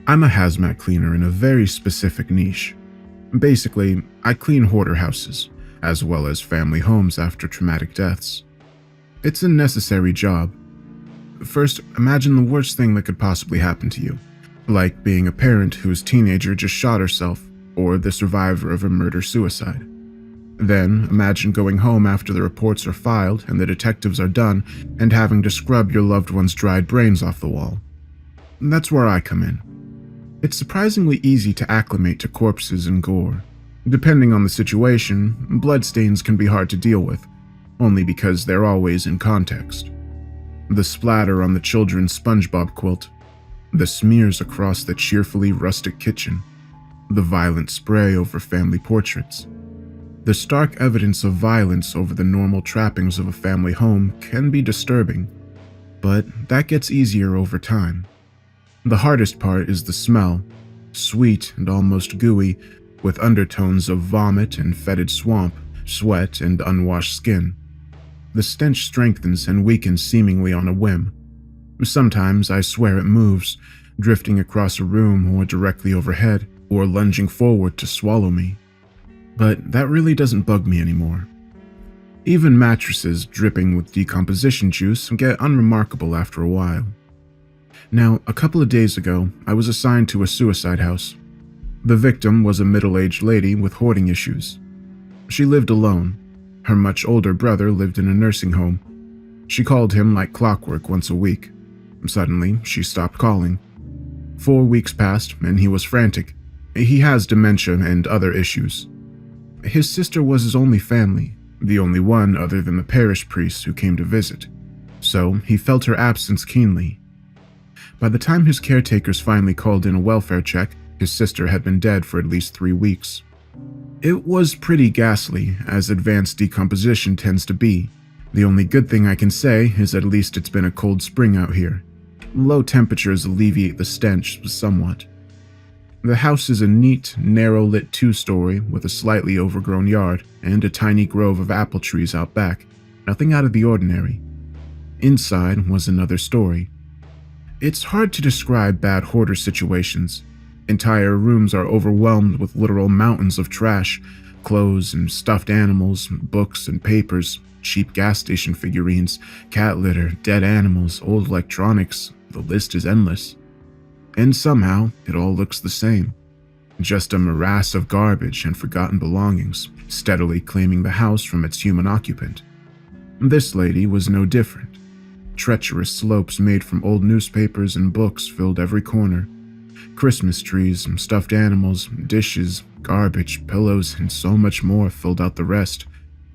I'm a hazmat cleaner in a very specific niche. Basically, I clean hoarder houses, as well as family homes after traumatic deaths. It's a necessary job. First, imagine the worst thing that could possibly happen to you, like being a parent whose teenager just shot herself, or the survivor of a murder-suicide. Then, imagine going home after the reports are filed and the detectives are done, and having to scrub your loved one's dried brains off the wall. That's where I come in. It's surprisingly easy to acclimate to corpses and gore. Depending on the situation, bloodstains can be hard to deal with, only because they're always in context. The splatter on the children's SpongeBob quilt, the smears across the cheerfully rustic kitchen, the violent spray over family portraits. The stark evidence of violence over the normal trappings of a family home can be disturbing, but that gets easier over time. The hardest part is the smell, sweet and almost gooey, with undertones of vomit and fetid swamp, sweat and unwashed skin. The stench strengthens and weakens seemingly on a whim. Sometimes I swear it moves, drifting across a room or directly overhead, or lunging forward to swallow me. But that really doesn't bug me anymore. Even mattresses dripping with decomposition juice get unremarkable after a while. Now, a couple of days ago, I was assigned to a suicide house. The victim was a middle-aged lady with hoarding issues. She lived alone. Her much older brother lived in a nursing home. She called him like clockwork once a week. Suddenly, she stopped calling. 4 weeks passed, and he was frantic. He has dementia and other issues. His sister was his only family, the only one other than the parish priest who came to visit, so he felt her absence keenly. By the time his caretakers finally called in a welfare check, his sister had been dead for at least 3 weeks. It was pretty ghastly, as advanced decomposition tends to be. The only good thing I can say is at least it's been a cold spring out here. Low temperatures alleviate the stench somewhat. The house is a neat, narrow-lit 2-story with a slightly overgrown yard and a tiny grove of apple trees out back, nothing out of the ordinary. Inside was another story. It's hard to describe bad hoarder situations. Entire rooms are overwhelmed with literal mountains of trash, clothes and stuffed animals, books and papers, cheap gas station figurines, cat litter, dead animals, old electronics. The list is endless. And somehow, it all looks the same. Just a morass of garbage and forgotten belongings, steadily claiming the house from its human occupant. This lady was no different. Treacherous slopes made from old newspapers and books filled every corner. Christmas trees, stuffed animals, dishes, garbage, pillows, and so much more filled out the rest.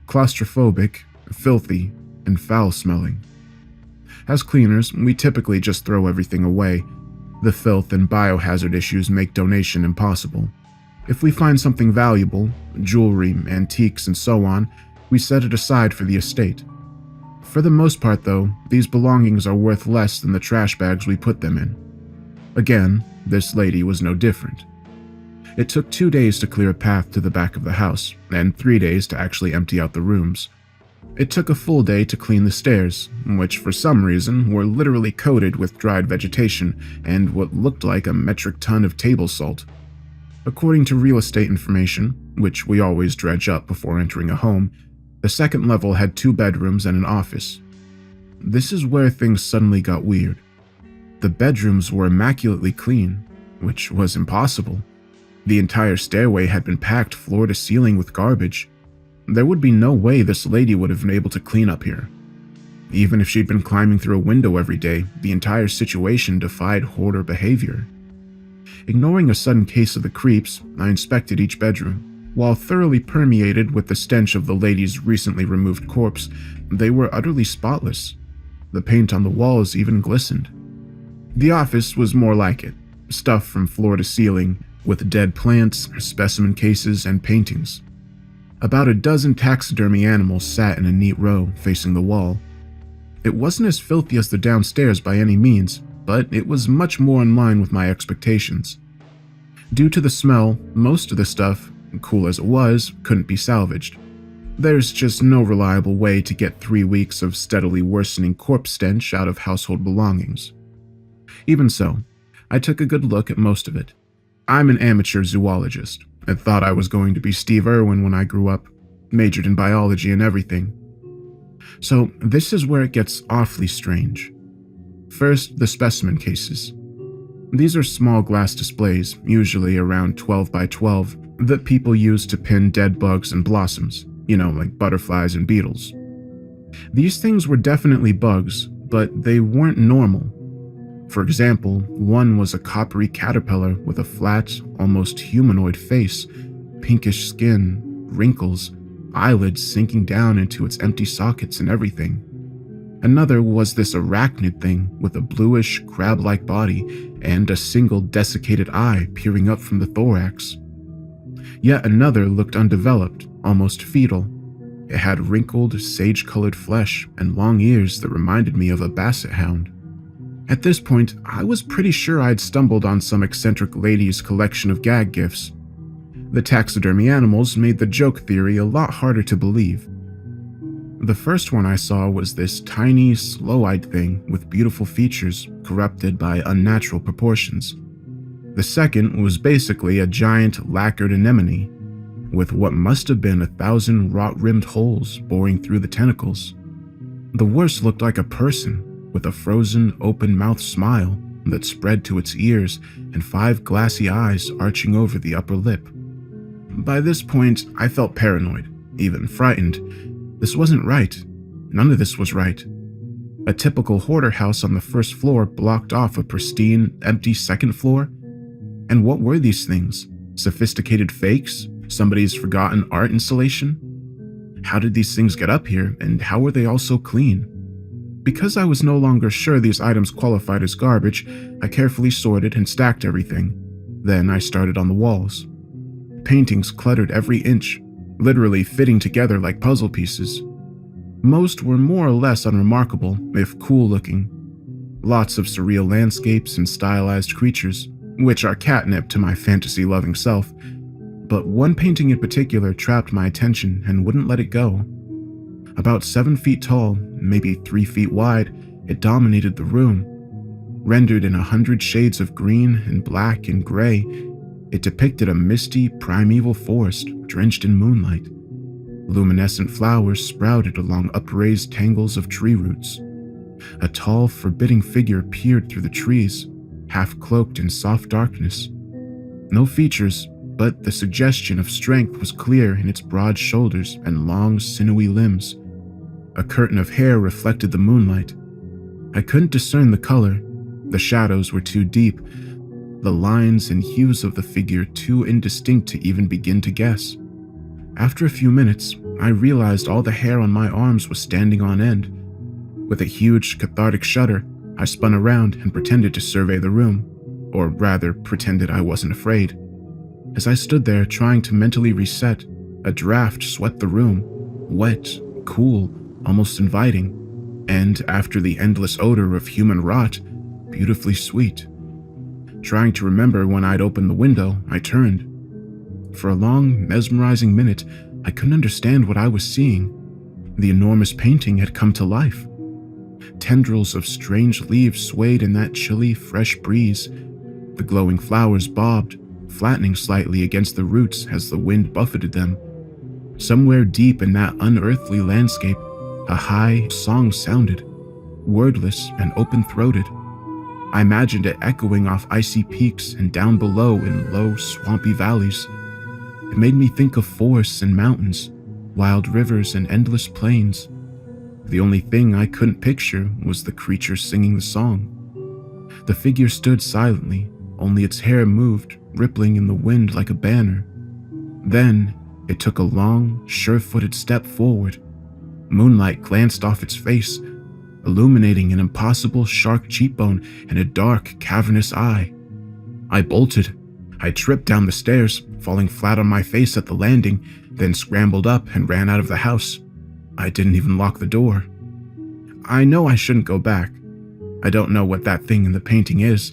Claustrophobic, filthy, and foul-smelling. As cleaners, we typically just throw everything away. The filth and biohazard issues make donation impossible. If we find something valuable, jewelry, antiques, and so on, we set it aside for the estate. For the most part, though, these belongings are worth less than the trash bags we put them in. Again, this lady was no different. It took 2 days to clear a path to the back of the house, and 3 days to actually empty out the rooms. It took a full day to clean the stairs, which for some reason were literally coated with dried vegetation and what looked like a metric ton of table salt. According to real estate information, which we always dredge up before entering a home, the second level had 2 bedrooms and an office. This is where things suddenly got weird. The bedrooms were immaculately clean, which was impossible. The entire stairway had been packed floor to ceiling with garbage. There would be no way this lady would have been able to clean up here. Even if she'd been climbing through a window every day, the entire situation defied hoarder behavior. Ignoring a sudden case of the creeps, I inspected each bedroom. While thoroughly permeated with the stench of the lady's recently removed corpse, they were utterly spotless. The paint on the walls even glistened. The office was more like it, stuffed from floor to ceiling, with dead plants, specimen cases, and paintings. About a dozen taxidermy animals sat in a neat row, facing the wall. It wasn't as filthy as the downstairs by any means, but it was much more in line with my expectations. Due to the smell, most of the stuff, cool as it was, couldn't be salvaged. There's just no reliable way to get 3 weeks of steadily worsening corpse stench out of household belongings. Even so, I took a good look at most of it. I'm an amateur zoologist. I thought I was going to be Steve Irwin when I grew up, majored in biology and everything. So this is where it gets awfully strange. First, the specimen cases. These are small glass displays, usually around 12 by 12, that people use to pin dead bugs and blossoms, like butterflies and beetles. These things were definitely bugs, but they weren't normal. For example, one was a coppery caterpillar with a flat, almost humanoid face, pinkish skin, wrinkles, eyelids sinking down into its empty sockets and everything. Another was this arachnid thing with a bluish, crab-like body and a single desiccated eye peering up from the thorax. Yet another looked undeveloped, almost fetal. It had wrinkled, sage-colored flesh and long ears that reminded me of a basset hound. At this point, I was pretty sure I'd stumbled on some eccentric lady's collection of gag gifts. The taxidermy animals made the joke theory a lot harder to believe. The first one I saw was this tiny, slow-eyed thing with beautiful features corrupted by unnatural proportions. The second was basically a giant lacquered anemone, with what must have been 1,000 rot-rimmed holes boring through the tentacles. The worst looked like a person, with a frozen, open-mouthed smile that spread to its ears and 5 glassy eyes arching over the upper lip. By this point, I felt paranoid, even frightened. This wasn't right. None of this was right. A typical hoarder house on the first floor blocked off a pristine, empty second floor. And what were these things? Sophisticated fakes? Somebody's forgotten art installation? How did these things get up here, and how were they all so clean? Because I was no longer sure these items qualified as garbage, I carefully sorted and stacked everything. Then I started on the walls. Paintings cluttered every inch, literally fitting together like puzzle pieces. Most were more or less unremarkable, if cool-looking. Lots of surreal landscapes and stylized creatures, which are catnip to my fantasy-loving self. But one painting in particular trapped my attention and wouldn't let it go. About 7 feet tall, maybe 3 feet wide, it dominated the room. Rendered in 100 shades of green and black and gray, it depicted a misty, primeval forest drenched in moonlight. Luminescent flowers sprouted along upraised tangles of tree roots. A tall, forbidding figure peered through the trees, half cloaked in soft darkness. No features, but the suggestion of strength was clear in its broad shoulders and long, sinewy limbs. A curtain of hair reflected the moonlight. I couldn't discern the color. The shadows were too deep, the lines and hues of the figure too indistinct to even begin to guess. After a few minutes, I realized all the hair on my arms was standing on end. With a huge, cathartic shudder, I spun around and pretended to survey the room, or rather, pretended I wasn't afraid. As I stood there trying to mentally reset, a draft swept the room, wet, cool, almost inviting, and after the endless odor of human rot, beautifully sweet. Trying to remember when I'd opened the window, I turned. For a long, mesmerizing minute, I couldn't understand what I was seeing. The enormous painting had come to life. Tendrils of strange leaves swayed in that chilly, fresh breeze. The glowing flowers bobbed, flattening slightly against the roots as the wind buffeted them. Somewhere deep in that unearthly landscape, a high song sounded, wordless and open-throated. I imagined it echoing off icy peaks and down below in low, swampy valleys. It made me think of forests and mountains, wild rivers and endless plains. The only thing I couldn't picture was the creature singing the song. The figure stood silently, only its hair moved, rippling in the wind like a banner. Then, it took a long, sure-footed step forward. Moonlight glanced off its face, illuminating an impossible shark cheekbone and a dark, cavernous eye. I bolted. I tripped down the stairs, falling flat on my face at the landing, then scrambled up and ran out of the house. I didn't even lock the door. I know I shouldn't go back. I don't know what that thing in the painting is.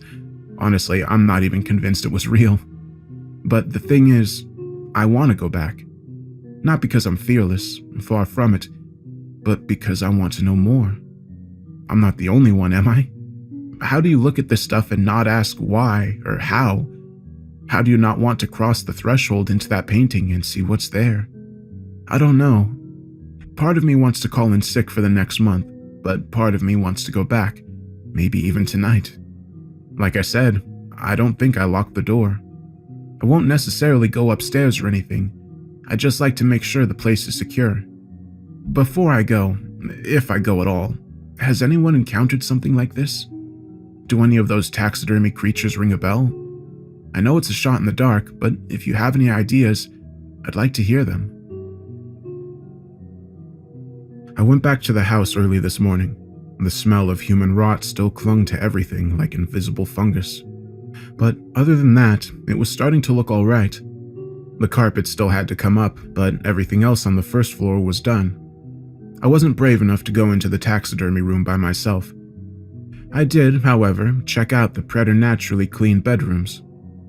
Honestly, I'm not even convinced it was real. But the thing is, I want to go back. Not because I'm fearless, far from it, but because I want to know more. I'm not the only one, am I? how do you look at this stuff and not ask why or how? How do you not want to cross the threshold into that painting and see what's there? I don't know. Part of me wants to call in sick for the next month, but part of me wants to go back, maybe even tonight. Like I said, I don't think I locked the door. I won't necessarily go upstairs or anything. I just like to make sure the place is secure. Before I go, if I go at all, has anyone encountered something like this? Do any of those taxidermy creatures ring a bell? I know it's a shot in the dark, but if you have any ideas, I'd like to hear them. I went back to the house early this morning. The smell of human rot still clung to everything like invisible fungus. But other than that, it was starting to look all right. The carpet still had to come up, but everything else on the first floor was done. I wasn't brave enough to go into the taxidermy room by myself. I did, however, check out the preternaturally clean bedrooms.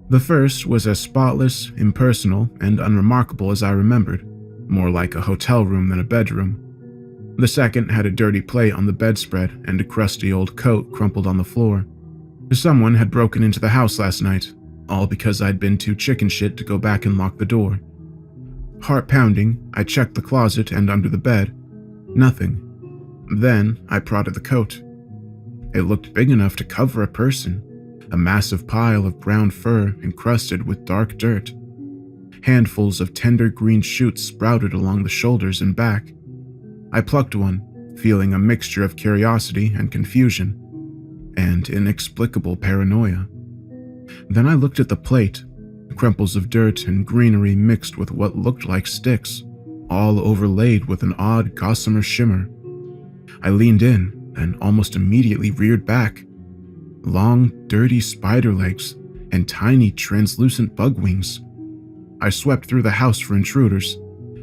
The first was as spotless, impersonal, and unremarkable as I remembered, more like a hotel room than a bedroom. The second had a dirty plate on the bedspread and a crusty old coat crumpled on the floor. Someone had broken into the house last night, all because I'd been too chicken shit to go back and lock the door. Heart pounding, I checked the closet and under the bed. Nothing. Then I prodded the coat. It looked big enough to cover a person, a massive pile of brown fur encrusted with dark dirt. Handfuls of tender green shoots sprouted along the shoulders and back. I plucked one, feeling a mixture of curiosity and confusion, and inexplicable paranoia. Then I looked at the plate, crumples of dirt and greenery mixed with what looked like sticks, all overlaid with an odd gossamer shimmer. I leaned in and almost immediately reared back. Long, dirty spider legs and tiny, translucent bug wings. I swept through the house for intruders.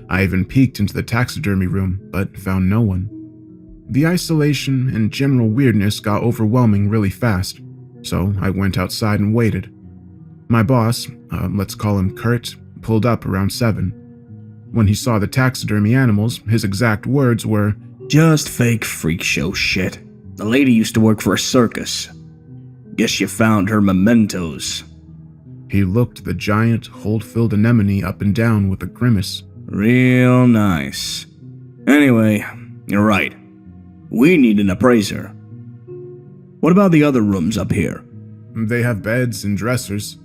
I even peeked into the taxidermy room, but found no one. The isolation and general weirdness got overwhelming really fast, so I went outside and waited. My boss, let's call him Kurt, pulled up around 7. When he saw the taxidermy animals, his exact words were, "Just fake freak show shit. The lady used to work for a circus. Guess you found her mementos." He looked the giant, hold-filled anemone up and down with a grimace. "Real nice. Anyway, you're right. We need an appraiser. What about the other rooms up here?" They have beds and dressers.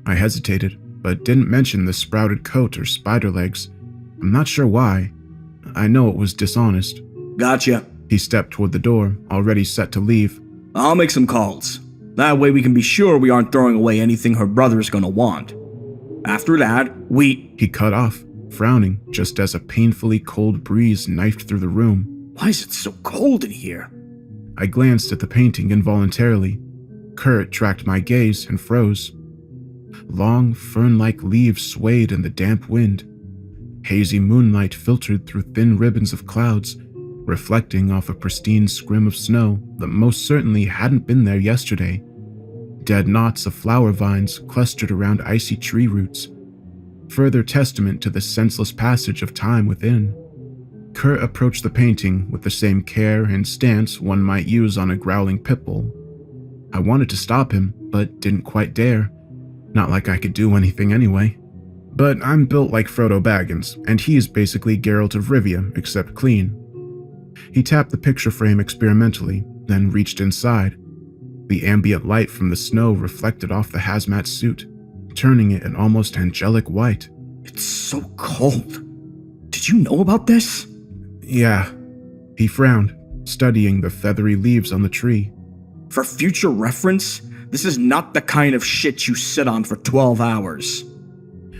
I hesitated, but didn't mention the sprouted coat or spider legs. I'm not sure why. I know it was dishonest. "Gotcha." He stepped toward the door, already set to leave. "I'll make some calls. That way we can be sure we aren't throwing away anything her brother's gonna want. After that, He cut off, frowning just as a painfully cold breeze knifed through the room. Why is it so cold in here? I glanced at the painting involuntarily. Kurt tracked my gaze and froze. Long, fern-like leaves swayed in the damp wind. Hazy moonlight filtered through thin ribbons of clouds, reflecting off a pristine scrim of snow that most certainly hadn't been there yesterday. Dead knots of flower vines clustered around icy tree roots, further testament to the senseless passage of time within. Kurt approached the painting with the same care and stance one might use on a growling pit bull. I wanted to stop him, but didn't quite dare. Not like I could do anything anyway. But I'm built like Frodo Baggins, and he's basically Geralt of Rivia, except clean. He tapped the picture frame experimentally, then reached inside. The ambient light from the snow reflected off the hazmat suit, turning it an almost angelic white. "It's so cold. Did you know about this?" "Yeah." He frowned, studying the feathery leaves on the tree. "For future reference, this is not the kind of shit you sit on for 12 hours.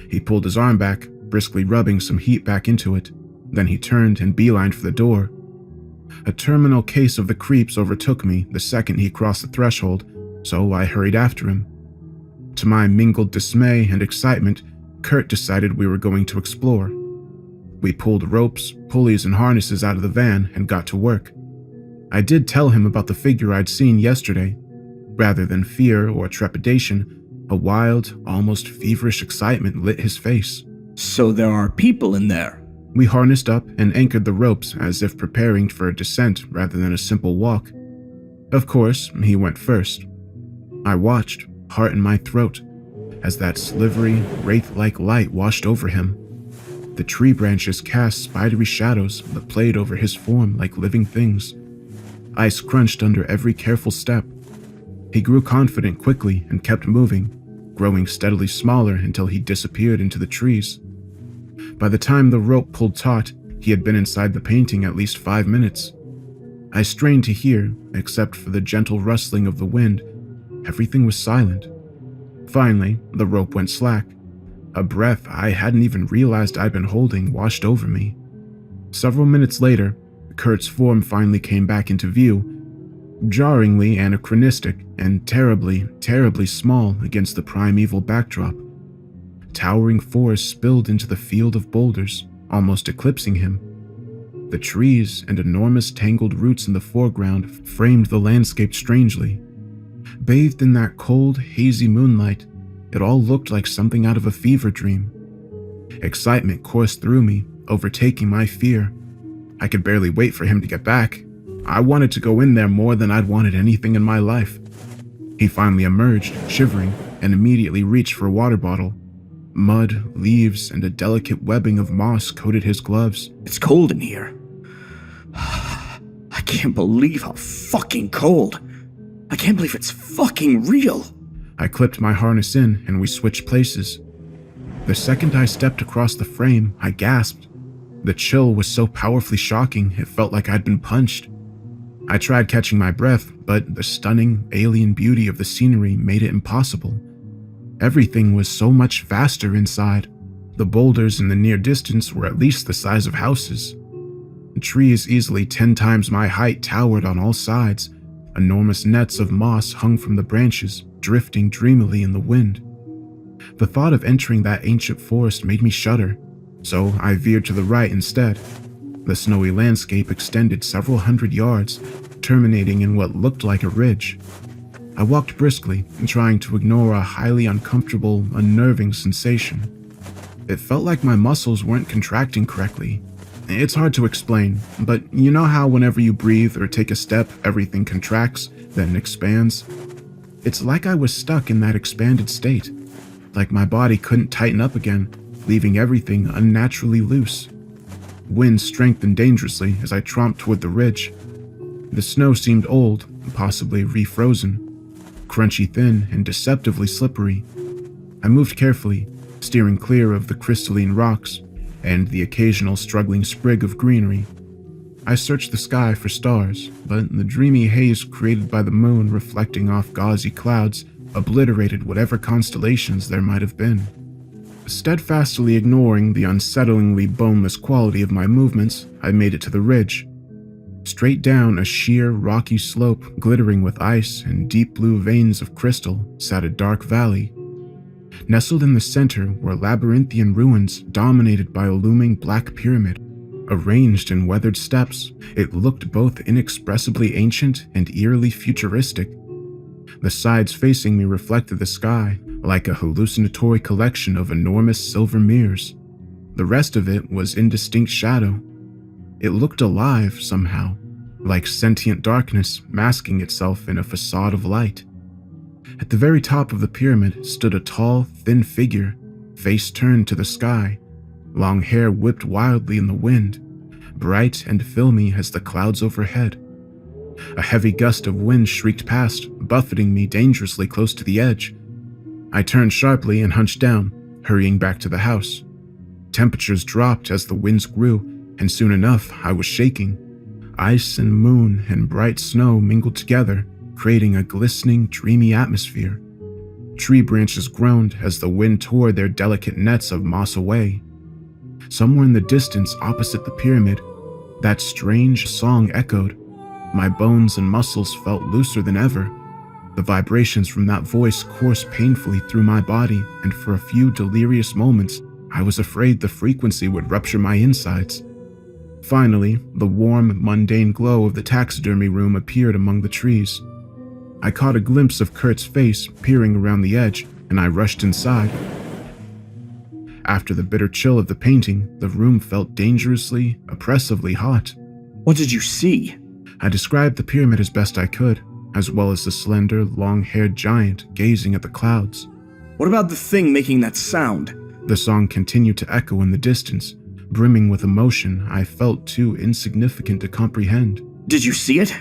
He pulled his arm back, briskly rubbing some heat back into it. Then he turned and beelined for the door. A terminal case of the creeps overtook me the second he crossed the threshold, so I hurried after him. To my mingled dismay and excitement, Kurt decided we were going to explore. We pulled ropes, pulleys, and harnesses out of the van and got to work. I did tell him about the figure I'd seen yesterday. Rather than fear or trepidation, a wild, almost feverish excitement lit his face. "So there are people in there?" We harnessed up and anchored the ropes as if preparing for a descent rather than a simple walk. Of course, he went first. I watched, heart in my throat, as that slivery, wraith-like light washed over him. The tree branches cast spidery shadows that played over his form like living things. Ice crunched under every careful step. He grew confident quickly and kept moving, growing steadily smaller until he disappeared into the trees. By the time the rope pulled taut, he had been inside the painting at least 5 minutes. I strained to hear, except for the gentle rustling of the wind. Everything was silent. Finally, the rope went slack. A breath I hadn't even realized I'd been holding washed over me. Several minutes later, Kurt's form finally came back into view, jarringly anachronistic and terribly, terribly small against the primeval backdrop. Towering forests spilled into the field of boulders, almost eclipsing him. The trees and enormous tangled roots in the foreground framed the landscape strangely. Bathed in that cold, hazy moonlight, it all looked like something out of a fever dream. Excitement coursed through me, overtaking my fear. I could barely wait for him to get back. I wanted to go in there more than I'd wanted anything in my life. He finally emerged, shivering, and immediately reached for a water bottle. Mud, leaves, and a delicate webbing of moss coated his gloves. It's cold in here. I can't believe how fucking cold. I can't believe it's fucking real. I clipped my harness in and we switched places. The second I stepped across the frame, I gasped. The chill was so powerfully shocking, it felt like I'd been punched. I tried catching my breath, but the stunning, alien beauty of the scenery made it impossible. Everything was so much vaster inside. The boulders in the near distance were at least the size of houses. Trees easily 10 times my height towered on all sides. Enormous nets of moss hung from the branches, drifting dreamily in the wind. The thought of entering that ancient forest made me shudder, so I veered to the right instead. The snowy landscape extended several hundred yards, terminating in what looked like a ridge. I walked briskly, trying to ignore a highly uncomfortable, unnerving sensation. It felt like my muscles weren't contracting correctly. It's hard to explain, but you know how whenever you breathe or take a step, everything contracts, then expands? It's like I was stuck in that expanded state, like my body couldn't tighten up again, leaving everything unnaturally loose. Wind strengthened dangerously as I tromped toward the ridge. The snow seemed old, possibly refrozen, crunchy thin and deceptively slippery. I moved carefully, steering clear of the crystalline rocks and the occasional struggling sprig of greenery. I searched the sky for stars, but the dreamy haze created by the moon reflecting off gauzy clouds obliterated whatever constellations there might have been. Steadfastly ignoring the unsettlingly boneless quality of my movements, I made it to the ridge. Straight down a sheer, rocky slope glittering with ice and deep blue veins of crystal sat a dark valley. Nestled in the center were labyrinthian ruins dominated by a looming black pyramid. Arranged in weathered steps, it looked both inexpressibly ancient and eerily futuristic. The sides facing me reflected the sky, like a hallucinatory collection of enormous silver mirrors. The rest of it was indistinct shadow. It looked alive somehow, like sentient darkness masking itself in a facade of light. At the very top of the pyramid stood a tall, thin figure, face turned to the sky, long hair whipped wildly in the wind, bright and filmy as the clouds overhead. A heavy gust of wind shrieked past, buffeting me dangerously close to the edge. I turned sharply and hunched down, hurrying back to the house. Temperatures dropped as the winds grew, and soon enough I was shaking. Ice and moon and bright snow mingled together, creating a glistening, dreamy atmosphere. Tree branches groaned as the wind tore their delicate nets of moss away. Somewhere in the distance opposite the pyramid, that strange song echoed. My bones and muscles felt looser than ever. The vibrations from that voice coursed painfully through my body, and for a few delirious moments, I was afraid the frequency would rupture my insides. Finally, the warm, mundane glow of the taxidermy room appeared among the trees. I caught a glimpse of Kurt's face peering around the edge, and I rushed inside. After the bitter chill of the painting, the room felt dangerously, oppressively hot. What did you see? I described the pyramid as best I could. as well as the slender, long-haired giant gazing at the clouds. What about the thing making that sound? The song continued to echo in the distance, brimming with emotion I felt too insignificant to comprehend. Did you see it?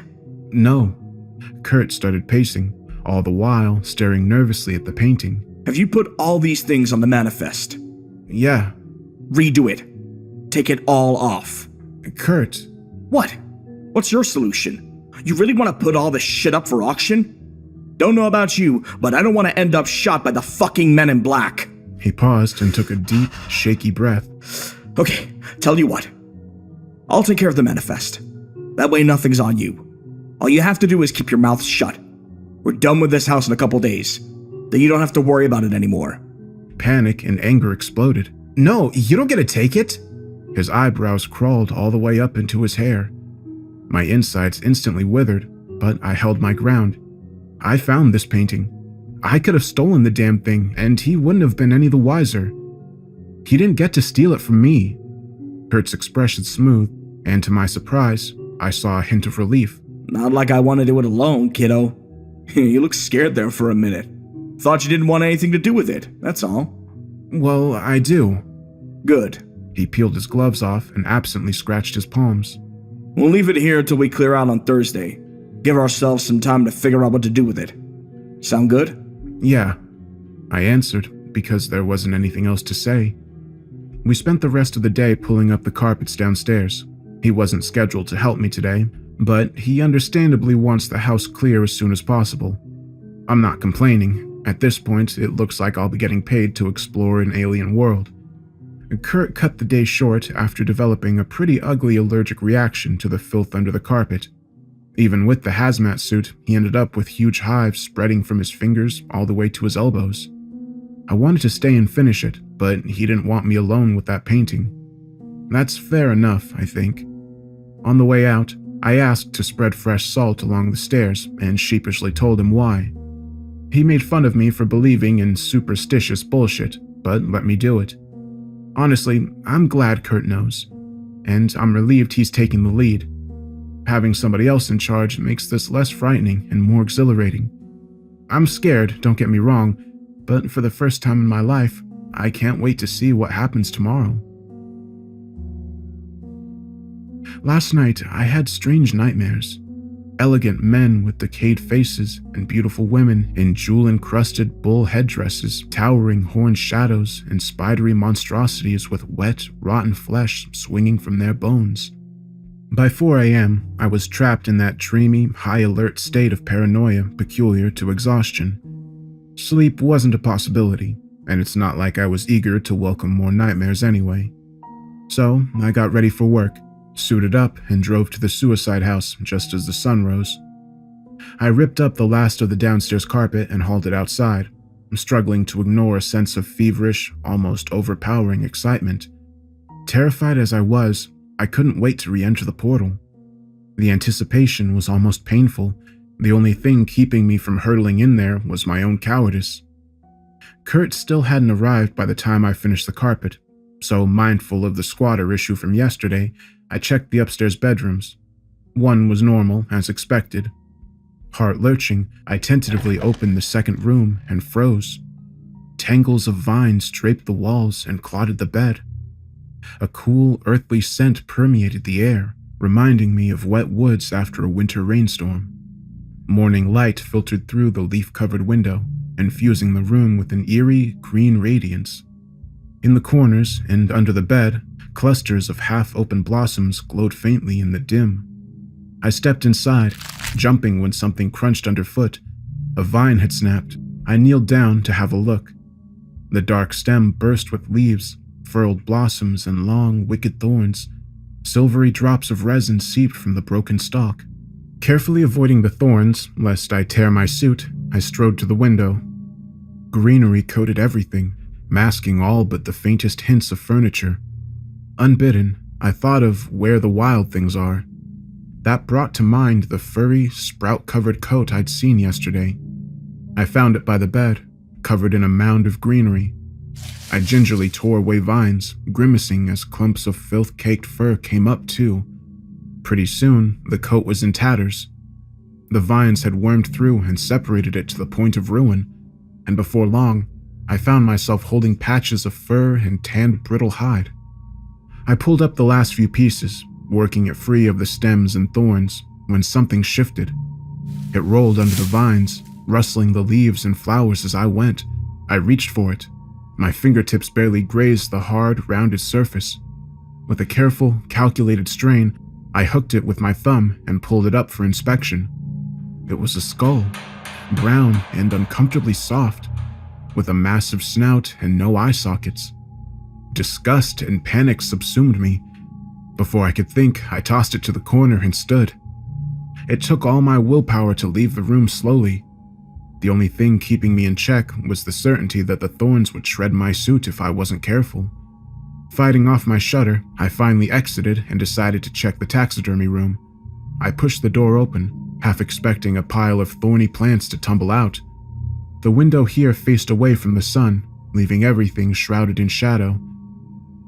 No. Kurt started pacing, all the while staring nervously at the painting. Have you put all these things on the manifest? Yeah. Redo it. Take it all off. Kurt. What? What's your solution? You really want to put all this shit up for auction? Don't know about you, but I don't want to end up shot by the fucking men in black. He paused and took a deep, shaky breath. Okay, tell you what. I'll take care of the manifest. That way nothing's on you. All you have to do is keep your mouth shut. We're done with this house in a couple days. Then you don't have to worry about it anymore. Panic and anger exploded. No, you don't get to take it. His eyebrows crawled all the way up into his hair. My insides instantly withered, but I held my ground. I found this painting. I could have stolen the damn thing, and he wouldn't have been any the wiser. He didn't get to steal it from me. Kurt's expression smoothed, and to my surprise, I saw a hint of relief. Not like I want to do it alone, kiddo. You look scared there for a minute. Thought you didn't want anything to do with it, that's all. Well, I do. Good. He peeled his gloves off and absently scratched his palms. We'll leave it here until we clear out on Thursday. Give ourselves some time to figure out what to do with it. Sound good? Yeah, I answered, because there wasn't anything else to say. We spent the rest of the day pulling up the carpets downstairs. He wasn't scheduled to help me today, but he understandably wants the house clear as soon as possible. I'm not complaining. At this point, it looks like I'll be getting paid to explore an alien world. Kurt cut the day short after developing a pretty ugly allergic reaction to the filth under the carpet. Even with the hazmat suit, he ended up with huge hives spreading from his fingers all the way to his elbows. I wanted to stay and finish it, but he didn't want me alone with that painting. That's fair enough, I think. On the way out, I asked to spread fresh salt along the stairs and sheepishly told him why. He made fun of me for believing in superstitious bullshit, but let me do it. Honestly, I'm glad Kurt knows, and I'm relieved he's taking the lead. Having somebody else in charge makes this less frightening and more exhilarating. I'm scared, don't get me wrong, but for the first time in my life, I can't wait to see what happens tomorrow. Last night, I had strange nightmares. Elegant men with decayed faces and beautiful women in jewel-encrusted bull headdresses, towering horned shadows and spidery monstrosities with wet, rotten flesh swinging from their bones. By 4 a.m., I was trapped in that dreamy, high-alert state of paranoia peculiar to exhaustion. Sleep wasn't a possibility, and it's not like I was eager to welcome more nightmares anyway. So, I got ready for work, suited up, and drove to the suicide house just as the sun rose. I ripped up the last of the downstairs carpet and hauled it outside, struggling to ignore a sense of feverish, almost overpowering excitement. Terrified as I was, I couldn't wait to re-enter the portal. The anticipation was almost painful. The only thing keeping me from hurtling in there was my own cowardice. Kurt still hadn't arrived by the time I finished the carpet, so mindful of the squatter issue from yesterday, I checked the upstairs bedrooms. One was normal, as expected. Heart lurching, I tentatively opened the second room and froze. Tangles of vines draped the walls and clotted the bed. A cool, earthly scent permeated the air, reminding me of wet woods after a winter rainstorm. Morning light filtered through the leaf-covered window, infusing the room with an eerie, green radiance. In the corners and under the bed, clusters of half-open blossoms glowed faintly in the dim. I stepped inside, jumping when something crunched underfoot. A vine had snapped. I kneeled down to have a look. The dark stem burst with leaves, furled blossoms, and long, wicked thorns. Silvery drops of resin seeped from the broken stalk. Carefully avoiding the thorns, lest I tear my suit, I strode to the window. Greenery coated everything, masking all but the faintest hints of furniture. Unbidden, I thought of where the wild things are. That brought to mind the furry, sprout-covered coat I'd seen yesterday. I found it by the bed, covered in a mound of greenery. I gingerly tore away vines, grimacing as clumps of filth-caked fur came up too. Pretty soon, the coat was in tatters. The vines had wormed through and separated it to the point of ruin, and before long, I found myself holding patches of fur and tanned brittle hide. I pulled up the last few pieces, working it free of the stems and thorns, when something shifted. It rolled under the vines, rustling the leaves and flowers as I went. I reached for it. My fingertips barely grazed the hard, rounded surface. With a careful, calculated strain, I hooked it with my thumb and pulled it up for inspection. It was a skull, brown and uncomfortably soft, with a massive snout and no eye sockets. Disgust and panic subsumed me. Before I could think, I tossed it to the corner and stood. It took all my willpower to leave the room slowly. The only thing keeping me in check was the certainty that the thorns would shred my suit if I wasn't careful. Fighting off my shudder, I finally exited and decided to check the taxidermy room. I pushed the door open, half expecting a pile of thorny plants to tumble out. The window here faced away from the sun, leaving everything shrouded in shadow.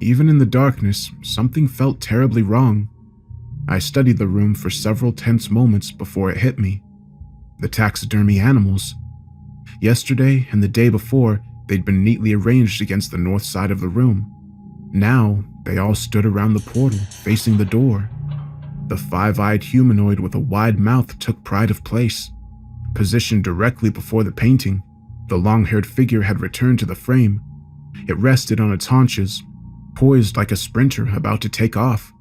Even in the darkness, something felt terribly wrong. I studied the room for several tense moments before it hit me. The taxidermy animals. Yesterday and the day before, they'd been neatly arranged against the north side of the room. Now, they all stood around the portal, facing the door. The five-eyed humanoid with a wide mouth took pride of place. Positioned directly before the painting, the long-haired figure had returned to the frame. It rested on its haunches, poised like a sprinter about to take off.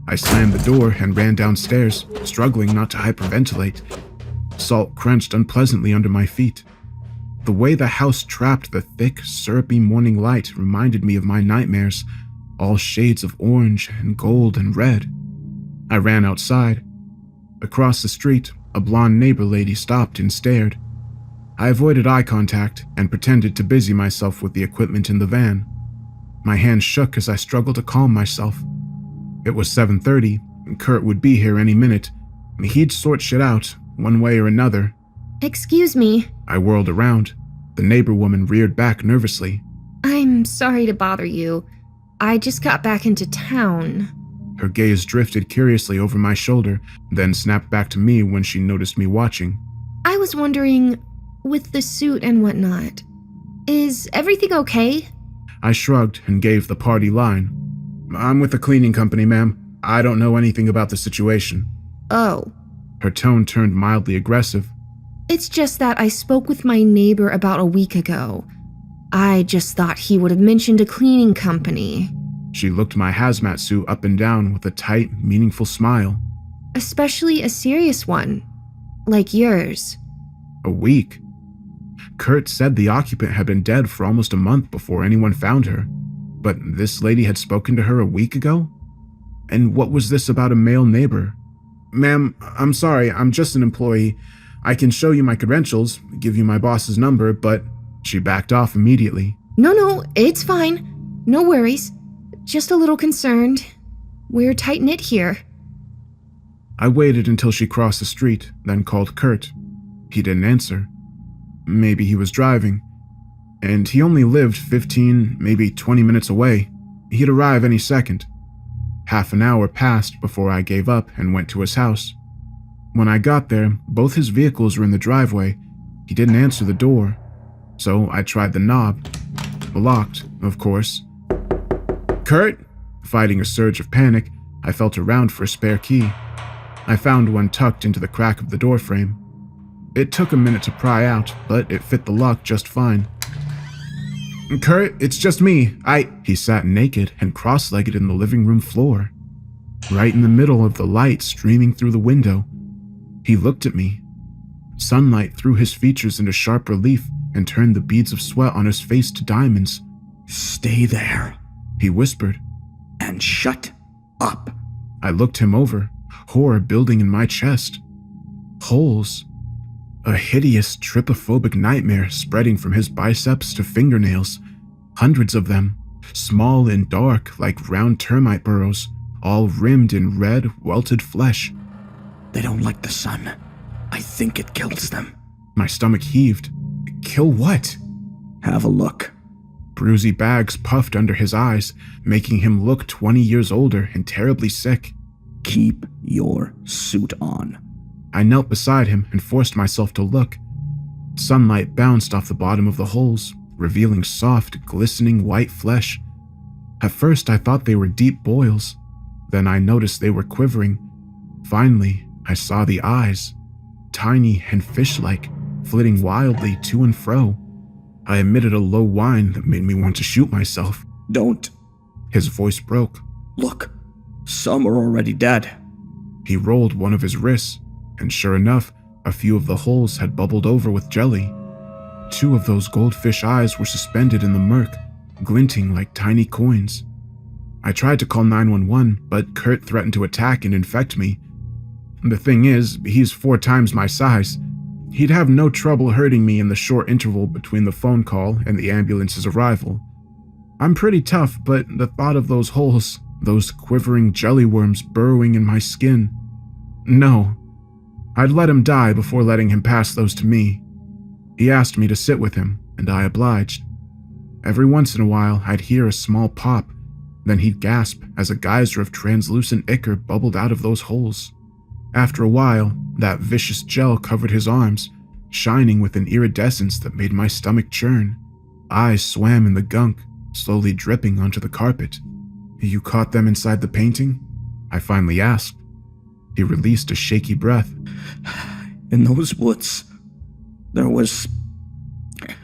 I slammed the door and ran downstairs, struggling not to hyperventilate. Salt crunched unpleasantly under my feet. The way the house trapped the thick, syrupy morning light reminded me of my nightmares, all shades of orange and gold and red. I ran outside. Across the street, a blonde neighbor lady stopped and stared. I avoided eye contact and pretended to busy myself with the equipment in the van. My hands shook as I struggled to calm myself. It was 7:30, and Kurt would be here any minute. He'd sort shit out, one way or another. Excuse me. I whirled around. The neighbor woman reared back nervously. I'm sorry to bother you. I just got back into town. Her gaze drifted curiously over my shoulder, then snapped back to me when she noticed me watching. I was wondering, with the suit and whatnot, is everything okay? I shrugged and gave the party line. I'm with a cleaning company, ma'am. I don't know anything about the situation. Oh. Her tone turned mildly aggressive. It's just that I spoke with my neighbor about a week ago. I just thought he would have mentioned a cleaning company. She looked my hazmat suit up and down with a tight, meaningful smile. Especially a serious one, like yours. A week? Kurt said the occupant had been dead for almost a month before anyone found her, but this lady had spoken to her a week ago? And what was this about a male neighbor? Ma'am, I'm sorry, I'm just an employee. I can show you my credentials, give you my boss's number, but... She backed off immediately. No, it's fine. No worries. Just a little concerned. We're tight-knit here. I waited until she crossed the street, then called Kurt. He didn't answer. Maybe he was driving. And he only lived 15, maybe 20 minutes away. He'd arrive any second. Half an hour passed before I gave up and went to his house. When I got there, both his vehicles were in the driveway. He didn't answer the door. So I tried the knob. Locked, of course. Kurt? Fighting a surge of panic, I felt around for a spare key. I found one tucked into the crack of the doorframe. It took a minute to pry out, but it fit the lock just fine. Kurt, it's just me. He sat naked and cross-legged in the living room floor, right in the middle of the light streaming through the window. He looked at me. Sunlight threw his features into sharp relief and turned the beads of sweat on his face to diamonds. Stay there, he whispered. And shut up. I looked him over, horror building in my chest. Holes. A hideous trypophobic nightmare spreading from his biceps to fingernails. Hundreds of them, small and dark like round termite burrows, all rimmed in red, welted flesh. They don't like the sun. I think it kills them. My stomach heaved. Kill what? Have a look. Bruisey bags puffed under his eyes, making him look 20 years older and terribly sick. Keep your suit on. I knelt beside him and forced myself to look. Sunlight bounced off the bottom of the holes, revealing soft, glistening white flesh. At first, I thought they were deep boils. Then I noticed they were quivering. Finally, I saw the eyes, tiny and fish-like, flitting wildly to and fro. I emitted a low whine that made me want to shoot myself. Don't. His voice broke. Look, some are already dead. He rolled one of his wrists, and sure enough, a few of the holes had bubbled over with jelly. 2 of those goldfish eyes were suspended in the murk, glinting like tiny coins. I tried to call 911, but Kurt threatened to attack and infect me. The thing is, he's 4 times my size. He'd have no trouble hurting me in the short interval between the phone call and the ambulance's arrival. I'm pretty tough, but the thought of those holes, those quivering jelly worms burrowing in my skin. No. I'd let him die before letting him pass those to me. He asked me to sit with him, and I obliged. Every once in a while, I'd hear a small pop, then he'd gasp as a geyser of translucent ichor bubbled out of those holes. After a while, that vicious gel covered his arms, shining with an iridescence that made my stomach churn. Eyes swam in the gunk, slowly dripping onto the carpet. "You caught them inside the painting?" I finally asked. He released a shaky breath. In those woods, there was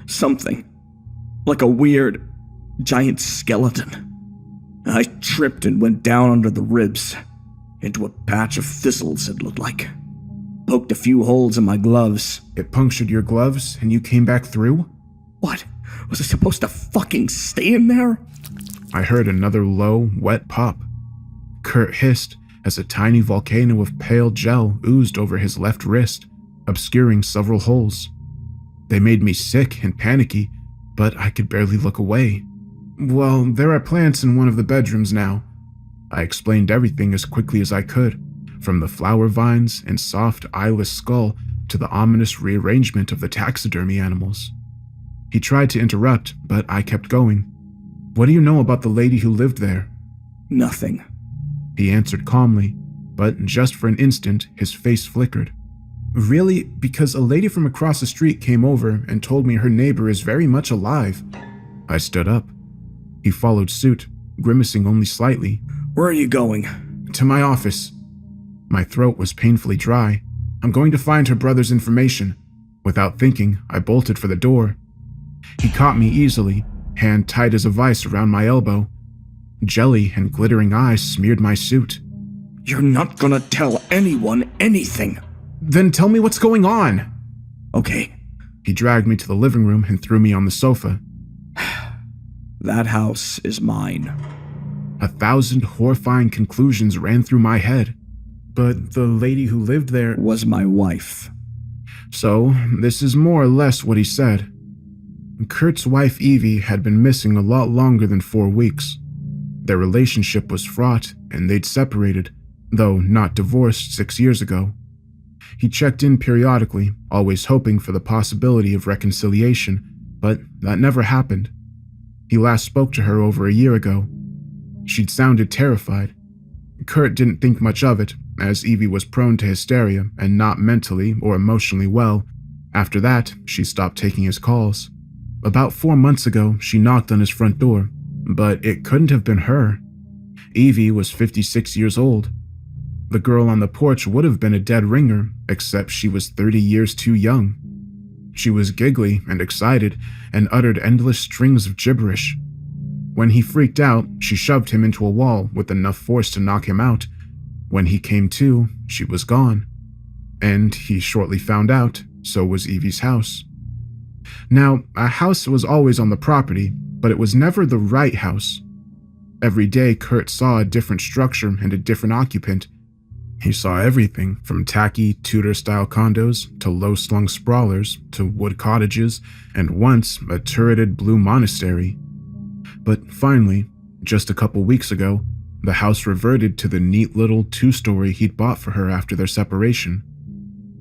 something, like a weird, giant skeleton. I tripped and went down under the ribs, into a patch of thistles it looked like. Poked a few holes in my gloves. It punctured your gloves and you came back through? What? Was I supposed to fucking stay in there? I heard another low, wet pop. Kurt hissed as a tiny volcano of pale gel oozed over his left wrist, obscuring several holes. They made me sick and panicky, but I could barely look away. "Well, there are plants in one of the bedrooms now." I explained everything as quickly as I could, from the flower vines and soft, eyeless skull to the ominous rearrangement of the taxidermy animals. He tried to interrupt, but I kept going. "What do you know about the lady who lived there?" Nothing. He answered calmly, but just for an instant, his face flickered. "Really? Because a lady from across the street came over and told me her neighbor is very much alive." I stood up. He followed suit, grimacing only slightly. Where are you going? "To my office." My throat was painfully dry. "I'm going to find her brother's information." Without thinking, I bolted for the door. He caught me easily, hand tight as a vice around my elbow. Jelly and glittering eyes smeared my suit. You're not gonna tell anyone anything. "Then tell me what's going on." Okay. He dragged me to the living room and threw me on the sofa. That house is mine. 1,000 horrifying conclusions ran through my head. But the lady who lived there Was my wife. So, this is more or less what he said. Kurt's wife Evie had been missing a lot longer than 4 weeks. Their relationship was fraught, and they'd separated, though not divorced 6 years ago. He checked in periodically, always hoping for the possibility of reconciliation, but that never happened. He last spoke to her over a year ago. She'd sounded terrified. Kurt didn't think much of it, as Evie was prone to hysteria and not mentally or emotionally well. After that, she stopped taking his calls. About 4 months ago, she knocked on his front door, but it couldn't have been her. Evie was 56 years old. The girl on the porch would have been a dead ringer, except she was 30 years too young. She was giggly and excited and uttered endless strings of gibberish. When he freaked out, she shoved him into a wall with enough force to knock him out. When he came to, she was gone. And he shortly found out, so was Evie's house. Now, a house was always on the property, but it was never the right house. Every day, Kurt saw a different structure and a different occupant. He saw everything from tacky Tudor-style condos to low-slung sprawlers to wood cottages and once a turreted blue monastery. But finally, just a couple weeks ago, the house reverted to the neat little 2-story he'd bought for her after their separation.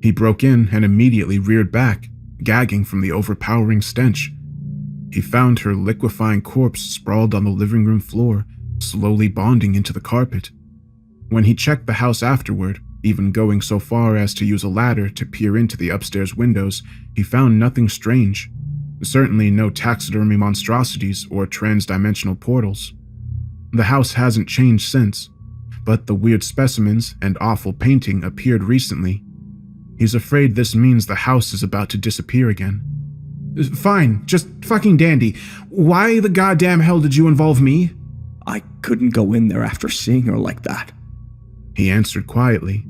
He broke in and immediately reared back, gagging from the overpowering stench. He found her liquefying corpse sprawled on the living room floor, slowly bonding into the carpet. When he checked the house afterward, Even going so far as to use a ladder to peer into the upstairs windows, he found nothing strange. Certainly no taxidermy monstrosities or trans-dimensional portals. The house hasn't changed since, but the weird specimens and awful painting appeared recently. He's afraid this means the house is about to disappear again. Fine, just fucking dandy. Why the goddamn hell did you involve me? I couldn't go in there after seeing her like that, he answered quietly.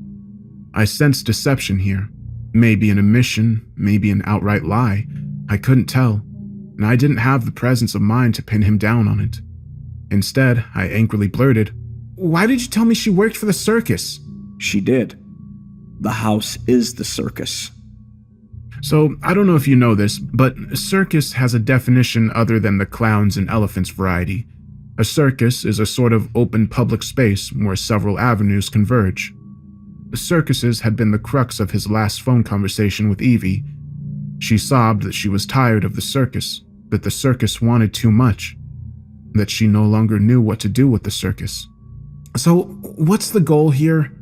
I sensed deception here. Maybe an omission, maybe an outright lie. I couldn't tell, and I didn't have the presence of mind to pin him down on it. Instead, I angrily blurted, "Why did you tell me she worked for the circus?" She did. The house is the circus. So, I don't know if you know this, but a circus has a definition other than the clowns and elephants variety. A circus is a sort of open public space where several avenues converge. The circuses had been the crux of his last phone conversation with Evie. She sobbed that she was tired of the circus wanted too much, that she no longer knew what to do with the circus. So, what's the goal here?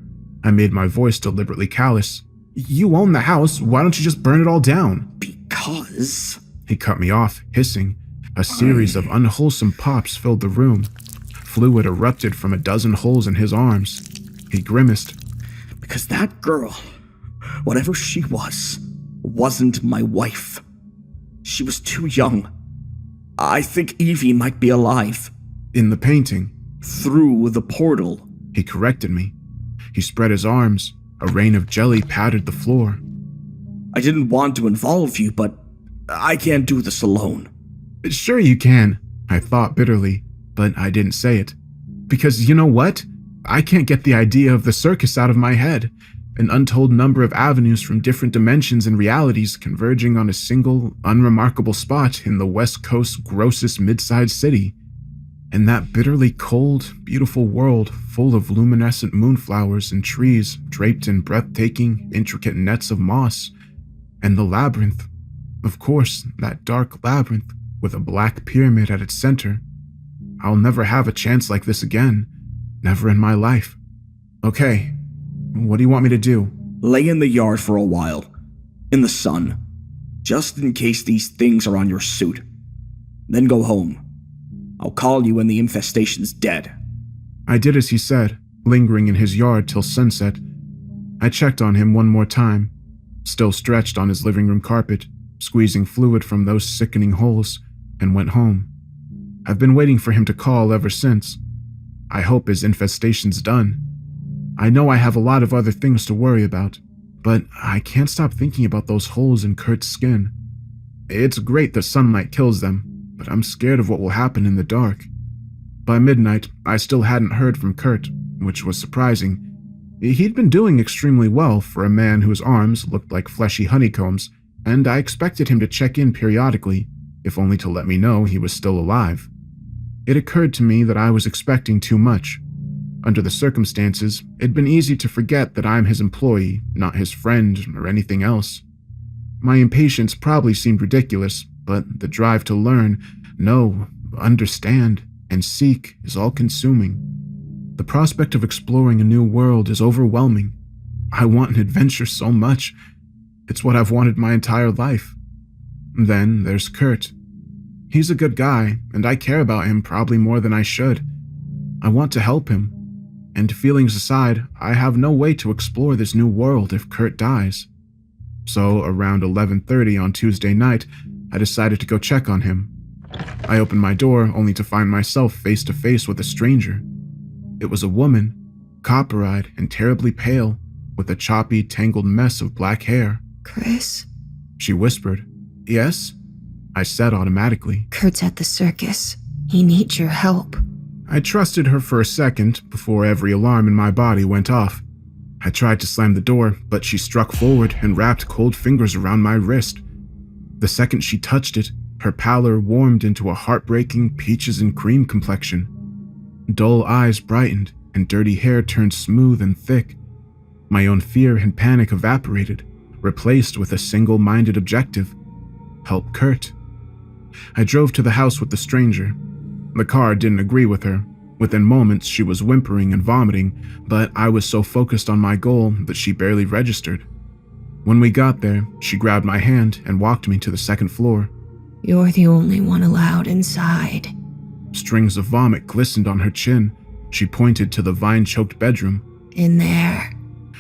I made my voice deliberately callous. You own the house, why don't you just burn it all down? Because... He cut me off, hissing. A series of unwholesome pops filled the room. Fluid erupted from a dozen holes in his arms. He grimaced. Because that girl, whatever she was, wasn't my wife. She was too young. I think Evie might be alive. In the painting. Through the portal. He corrected me. He spread his arms. A rain of jelly pattered the floor. I didn't want to involve you, but I can't do this alone. Sure you can, I thought bitterly, but I didn't say it. Because you know what? I can't get the idea of the circus out of my head. An untold number of avenues from different dimensions and realities converging on a single, unremarkable spot in the West Coast's grossest mid-sized city. And that bitterly cold, beautiful world full of luminescent moonflowers and trees draped in breathtaking, intricate nets of moss. And the labyrinth. Of course, that dark labyrinth with a black pyramid at its center. I'll never have a chance like this again. Never in my life. Okay, what do you want me to do? Lay in the yard for a while. In the sun. Just in case these things are on your suit. Then go home. I'll call you when the infestation's dead. I did as he said, lingering in his yard till sunset. I checked on him one more time, still stretched on his living room carpet, squeezing fluid from those sickening holes, and went home. I've been waiting for him to call ever since. I hope his infestation's done. I know I have a lot of other things to worry about, but I can't stop thinking about those holes in Kurt's skin. It's great that sunlight kills them, but I'm scared of what will happen in the dark. By midnight, I still hadn't heard from Kurt, which was surprising. He'd been doing extremely well for a man whose arms looked like fleshy honeycombs, and I expected him to check in periodically, if only to let me know he was still alive. It occurred to me that I was expecting too much. Under the circumstances, it'd been easy to forget that I'm his employee, not his friend or anything else. My impatience probably seemed ridiculous, but the drive to learn, know, understand, and seek is all-consuming. The prospect of exploring a new world is overwhelming. I want an adventure so much. It's what I've wanted my entire life. Then there's Kurt. He's a good guy, and I care about him probably more than I should. I want to help him. And feelings aside, I have no way to explore this new world if Kurt dies. So around 11:30 on Tuesday night, I decided to go check on him. I opened my door only to find myself face to face with a stranger. It was a woman, copper-eyed and terribly pale, with a choppy, tangled mess of black hair. Chris? She whispered. Yes? I said automatically. Kurt's at the circus. He needs your help. I trusted her for a second before every alarm in my body went off. I tried to slam the door, but she struck forward and wrapped cold fingers around my wrist. The second she touched it, her pallor warmed into a heartbreaking peaches and cream complexion. Dull eyes brightened and dirty hair turned smooth and thick. My own fear and panic evaporated, replaced with a single-minded objective: help Kurt. I drove to the house with the stranger. The car didn't agree with her. Within moments, she was whimpering and vomiting, but I was so focused on my goal that she barely registered. When we got there, she grabbed my hand and walked me to the second floor. You're the only one allowed inside. Strings of vomit glistened on her chin. She pointed to the vine-choked bedroom. In there.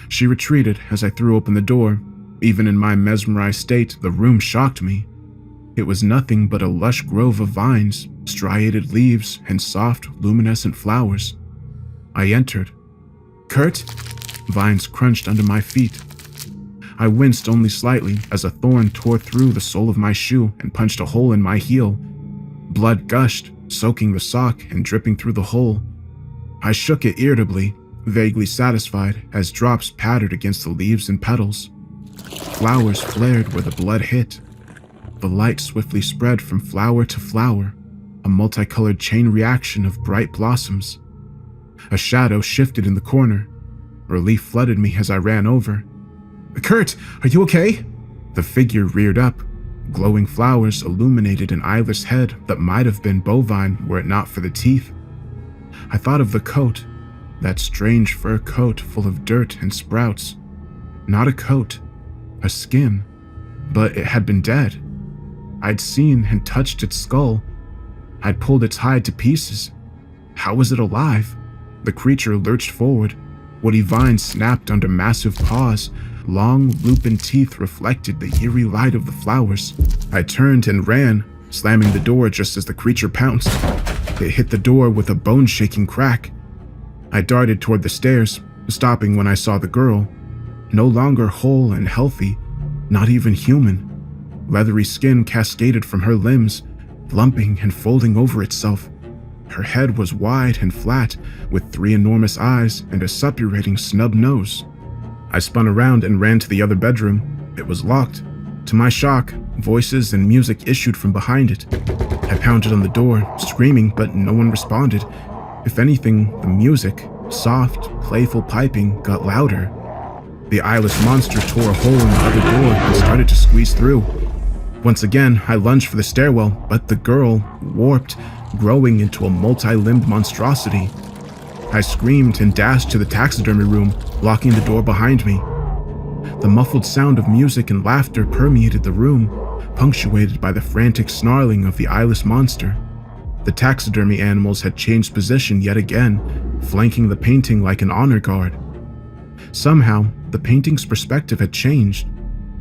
She retreated as I threw open the door. Even in my mesmerized state, the room shocked me. It was nothing but a lush grove of vines, striated leaves, and soft, luminescent flowers. I entered. Kurt? Vines crunched under my feet. I winced only slightly as a thorn tore through the sole of my shoe and punched a hole in my heel. Blood gushed, soaking the sock and dripping through the hole. I shook it irritably, vaguely satisfied as drops pattered against the leaves and petals. Flowers flared where the blood hit. The light swiftly spread from flower to flower, a multicolored chain reaction of bright blossoms. A shadow shifted in the corner. Relief flooded me as I ran over. Kurt, are you okay? The figure reared up. Glowing flowers illuminated an eyeless head that might have been bovine were it not for the teeth. I thought of the coat, that strange fur coat full of dirt and sprouts. Not a coat, a skin, but it had been dead. I'd seen and touched its skull. I'd pulled its hide to pieces. How was it alive? The creature lurched forward. Woody vines snapped under massive paws. Long, lupin teeth reflected the eerie light of the flowers. I turned and ran, slamming the door just as the creature pounced. It hit the door with a bone-shaking crack. I darted toward the stairs, stopping when I saw the girl. No longer whole and healthy, not even human. Leathery skin cascaded from her limbs, lumping and folding over itself. Her head was wide and flat, with 3 enormous eyes and a suppurating snub nose. I spun around and ran to the other bedroom. It was locked. To my shock, voices and music issued from behind it. I pounded on the door, screaming, but no one responded. If anything, the music, soft, playful piping, got louder. The eyeless monster tore a hole in the other door and started to squeeze through. Once again, I lunged for the stairwell, but the girl warped, growing into a multi-limbed monstrosity. I screamed and dashed to the taxidermy room, locking the door behind me. The muffled sound of music and laughter permeated the room, punctuated by the frantic snarling of the eyeless monster. The taxidermy animals had changed position yet again, flanking the painting like an honor guard. Somehow, the painting's perspective had changed.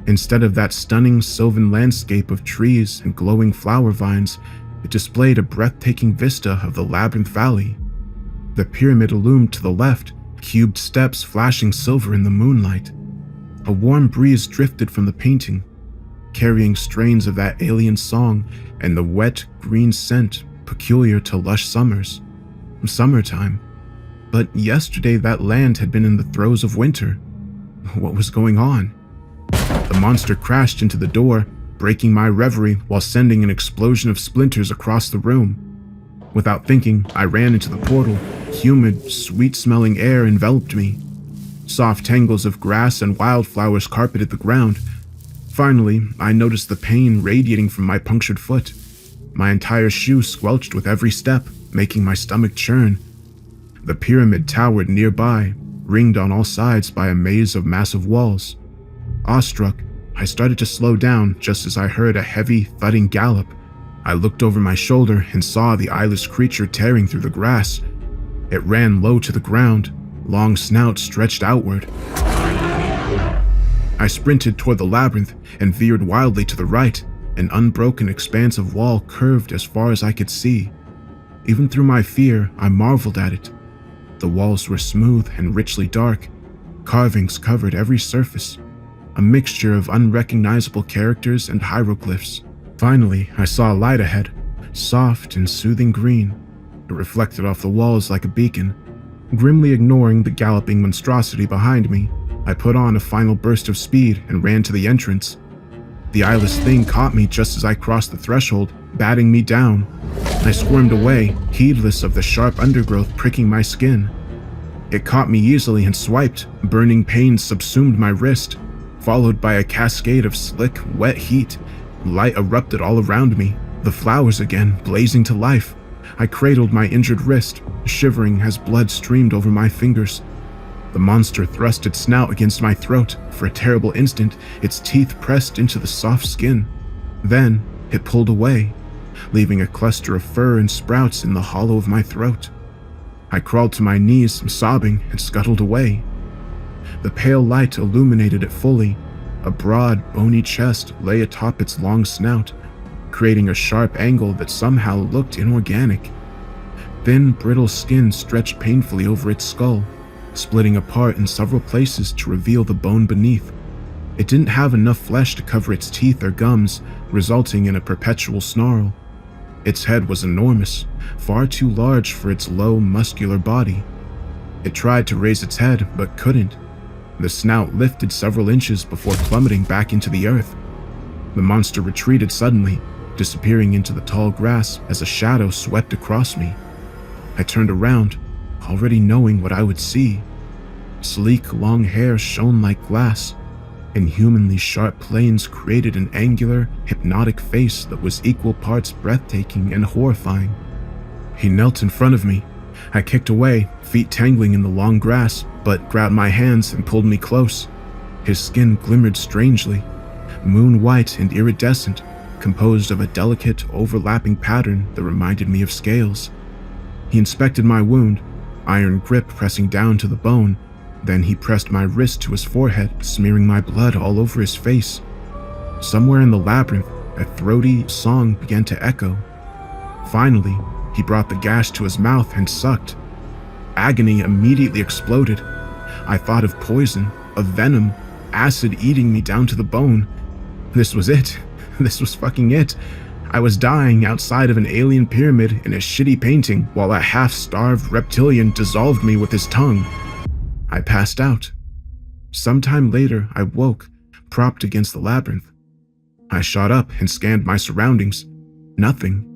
Instead of that stunning sylvan landscape of trees and glowing flower vines, it displayed a breathtaking vista of the labyrinth valley. The pyramid loomed to the left, cubed steps flashing silver in the moonlight. A warm breeze drifted from the painting, carrying strains of that alien song and the wet, green scent peculiar to lush summers. Summertime. But yesterday that land had been in the throes of winter. What was going on? The monster crashed into the door, breaking my reverie while sending an explosion of splinters across the room. Without thinking, I ran into the portal. Humid, sweet-smelling air enveloped me. Soft tangles of grass and wildflowers carpeted the ground. Finally, I noticed the pain radiating from my punctured foot. My entire shoe squelched with every step, making my stomach churn. The pyramid towered nearby, ringed on all sides by a maze of massive walls. Awestruck, I started to slow down just as I heard a heavy, thudding gallop. I looked over my shoulder and saw the eyeless creature tearing through the grass. It ran low to the ground, long snout stretched outward. I sprinted toward the labyrinth and veered wildly to the right. An unbroken expanse of wall curved as far as I could see. Even through my fear, I marveled at it. The walls were smooth and richly dark. Carvings covered every surface, a mixture of unrecognizable characters and hieroglyphs. Finally, I saw a light ahead, soft and soothing green. It reflected off the walls like a beacon. Grimly ignoring the galloping monstrosity behind me, I put on a final burst of speed and ran to the entrance. The eyeless thing caught me just as I crossed the threshold, batting me down. I squirmed away, heedless of the sharp undergrowth pricking my skin. It caught me easily and swiped. Burning pain subsumed my wrist, followed by a cascade of slick, wet heat. Light erupted all around me, the flowers again blazing to life. I cradled my injured wrist, shivering as blood streamed over my fingers. The monster thrust its snout against my throat. For a terrible instant, its teeth pressed into the soft skin. Then, it pulled away, leaving a cluster of fur and sprouts in the hollow of my throat. I crawled to my knees, sobbing, and scuttled away. The pale light illuminated it fully. A broad, bony chest lay atop its long snout, creating a sharp angle that somehow looked inorganic. Thin, brittle skin stretched painfully over its skull, splitting apart in several places to reveal the bone beneath. It didn't have enough flesh to cover its teeth or gums, resulting in a perpetual snarl. Its head was enormous, far too large for its low, muscular body. It tried to raise its head, but couldn't. The snout lifted several inches before plummeting back into the earth. The monster retreated suddenly, disappearing into the tall grass as a shadow swept across me. I turned around, already knowing what I would see. Sleek, long hair shone like glass. Inhumanly sharp planes created an angular, hypnotic face that was equal parts breathtaking and horrifying. He knelt in front of me. I kicked away, feet tangling in the long grass, but grabbed my hands and pulled me close. His skin glimmered strangely, moon-white and iridescent, composed of a delicate, overlapping pattern that reminded me of scales. He inspected my wound, iron grip pressing down to the bone. Then he pressed my wrist to his forehead, smearing my blood all over his face. Somewhere in the labyrinth, a throaty song began to echo. Finally, he brought the gash to his mouth and sucked. Agony immediately exploded. I thought of poison, of venom, acid eating me down to the bone. This was it. This was fucking it. I was dying outside of an alien pyramid in a shitty painting while a half-starved reptilian dissolved me with his tongue. I passed out. Sometime later, I woke, propped against the labyrinth. I shot up and scanned my surroundings. Nothing.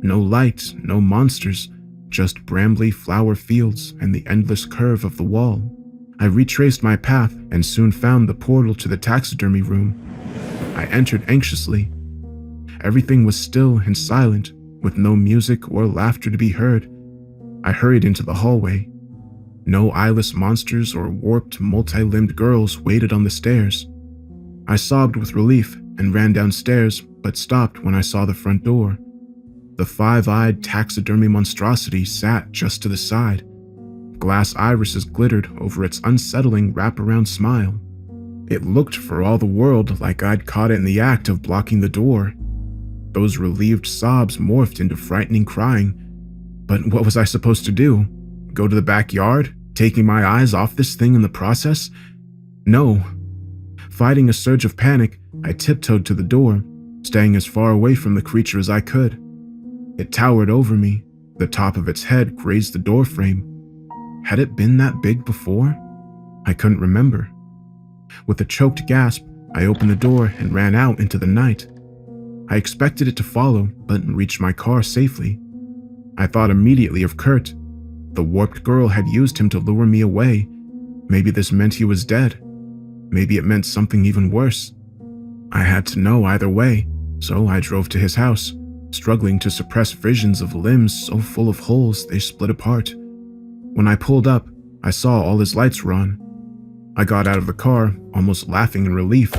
No light, no monsters, just brambly flower fields and the endless curve of the wall. I retraced my path and soon found the portal to the taxidermy room. I entered anxiously. Everything was still and silent, with no music or laughter to be heard. I hurried into the hallway. No eyeless monsters or warped, multi-limbed girls waited on the stairs. I sobbed with relief and ran downstairs, but stopped when I saw the front door. The five-eyed taxidermy monstrosity sat just to the side. Glass irises glittered over its unsettling wraparound smile. It looked for all the world like I'd caught it in the act of blocking the door. Those relieved sobs morphed into frightening crying. But what was I supposed to do? Go to the backyard, taking my eyes off this thing in the process? No. Fighting a surge of panic, I tiptoed to the door, staying as far away from the creature as I could. It towered over me. The top of its head grazed the doorframe. Had it been that big before? I couldn't remember. With a choked gasp, I opened the door and ran out into the night. I expected it to follow, but reached my car safely. I thought immediately of Kurt. The warped girl had used him to lure me away. Maybe this meant he was dead. Maybe it meant something even worse. I had to know either way, so I drove to his house, struggling to suppress visions of limbs so full of holes they split apart. When I pulled up, I saw all his lights were on. I got out of the car, almost laughing in relief.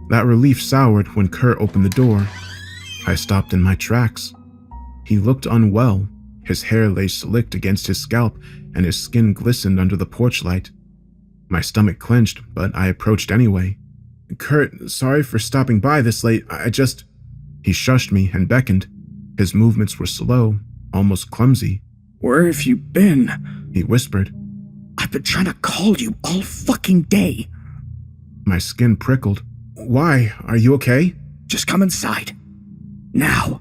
That relief soured when Kurt opened the door. I stopped in my tracks. He looked unwell. His hair lay slicked against his scalp, and his skin glistened under the porch light. My stomach clenched, but I approached anyway. "Kurt, sorry for stopping by this late. He shushed me and beckoned. His movements were slow, almost clumsy. "Where have you been?" He whispered. "I've been trying to call you all fucking day." My skin prickled. "Why? Are you okay?" "Just come inside. Now."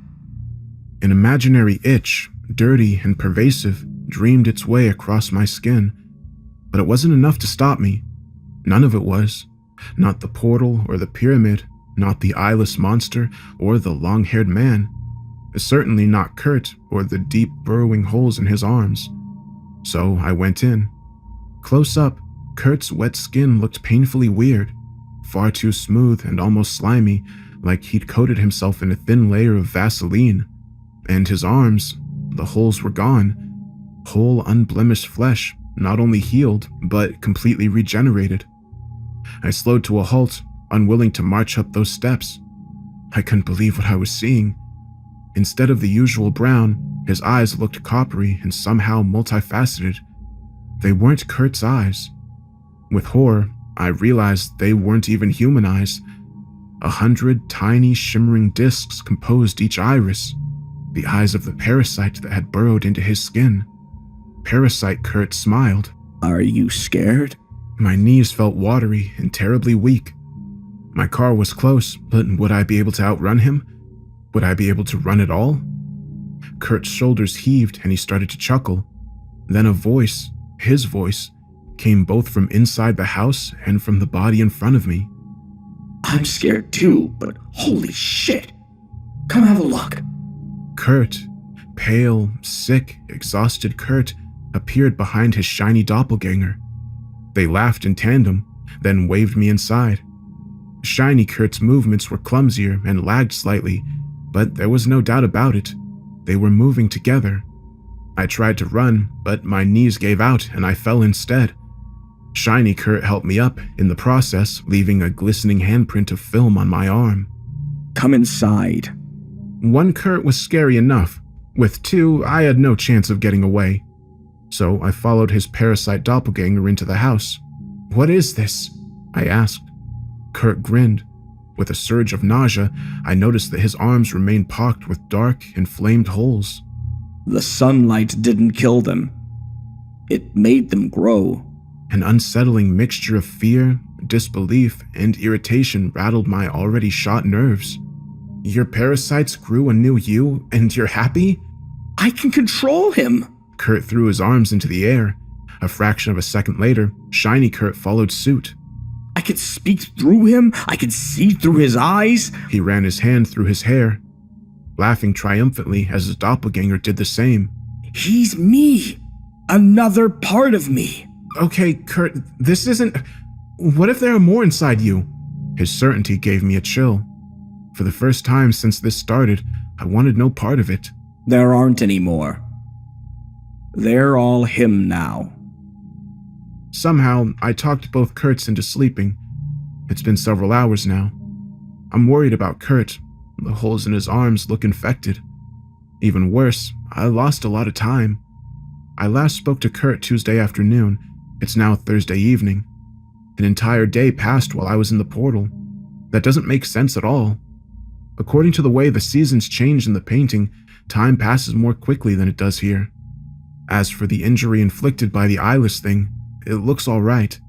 An imaginary itch, dirty and pervasive, dreamed its way across my skin. But it wasn't enough to stop me. None of it was. Not the portal or the pyramid, not the eyeless monster or the long-haired man. Certainly not Kurt or the deep burrowing holes in his arms. So I went in. Close up, Kurt's wet skin looked painfully weird, far too smooth and almost slimy, like he'd coated himself in a thin layer of Vaseline. And his arms, the holes were gone. Whole, unblemished flesh, not only healed, but completely regenerated. I slowed to a halt, unwilling to march up those steps. I couldn't believe what I was seeing. Instead of the usual brown, his eyes looked coppery and somehow multifaceted. They weren't Kurt's eyes. With horror, I realized they weren't even human eyes. 100 tiny, shimmering discs composed each iris, the eyes of the parasite that had burrowed into his skin. Parasite Kurt smiled. Are you scared? My knees felt watery and terribly weak. My car was close, but would I be able to outrun him? Would I be able to run at all? Kurt's shoulders heaved and he started to chuckle. Then a voice, his voice, came both from inside the house and from the body in front of me. I'm scared too, but holy shit. Come have a look. Kurt, pale, sick, exhausted Kurt, appeared behind his shiny doppelganger. They laughed in tandem, then waved me inside. Shiny Kurt's movements were clumsier and lagged slightly, but there was no doubt about it. They were moving together. I tried to run, but my knees gave out and I fell instead. Shiny Kurt helped me up, in the process leaving a glistening handprint of film on my arm. Come inside. One Kurt was scary enough. With two, I had no chance of getting away. So I followed his parasite doppelganger into the house. What is this? I asked. Kurt grinned. With a surge of nausea, I noticed that his arms remained pocked with dark, inflamed holes. The sunlight didn't kill them. It made them grow. An unsettling mixture of fear, disbelief, and irritation rattled my already shot nerves. Your parasites grew a new you, and you're happy? I can control him. Kurt threw his arms into the air. A fraction of a second later, Shiny Kurt followed suit. I could speak through him. I could see through his eyes. He ran his hand through his hair, laughing triumphantly as his doppelganger did the same. He's me. Another part of me. Okay, Kurt, this isn't... What if there are more inside you? His certainty gave me a chill. For the first time since this started, I wanted no part of it. There aren't any more. They're all him now. Somehow, I talked both Kurts into sleeping. It's been several hours now. I'm worried about Kurt. The holes in his arms look infected. Even worse, I lost a lot of time. I last spoke to Kurt Tuesday afternoon. It's now Thursday evening. An entire day passed while I was in the portal. That doesn't make sense at all. According to the way the seasons change in the painting, time passes more quickly than it does here. As for the injury inflicted by the eyeless thing, it looks alright.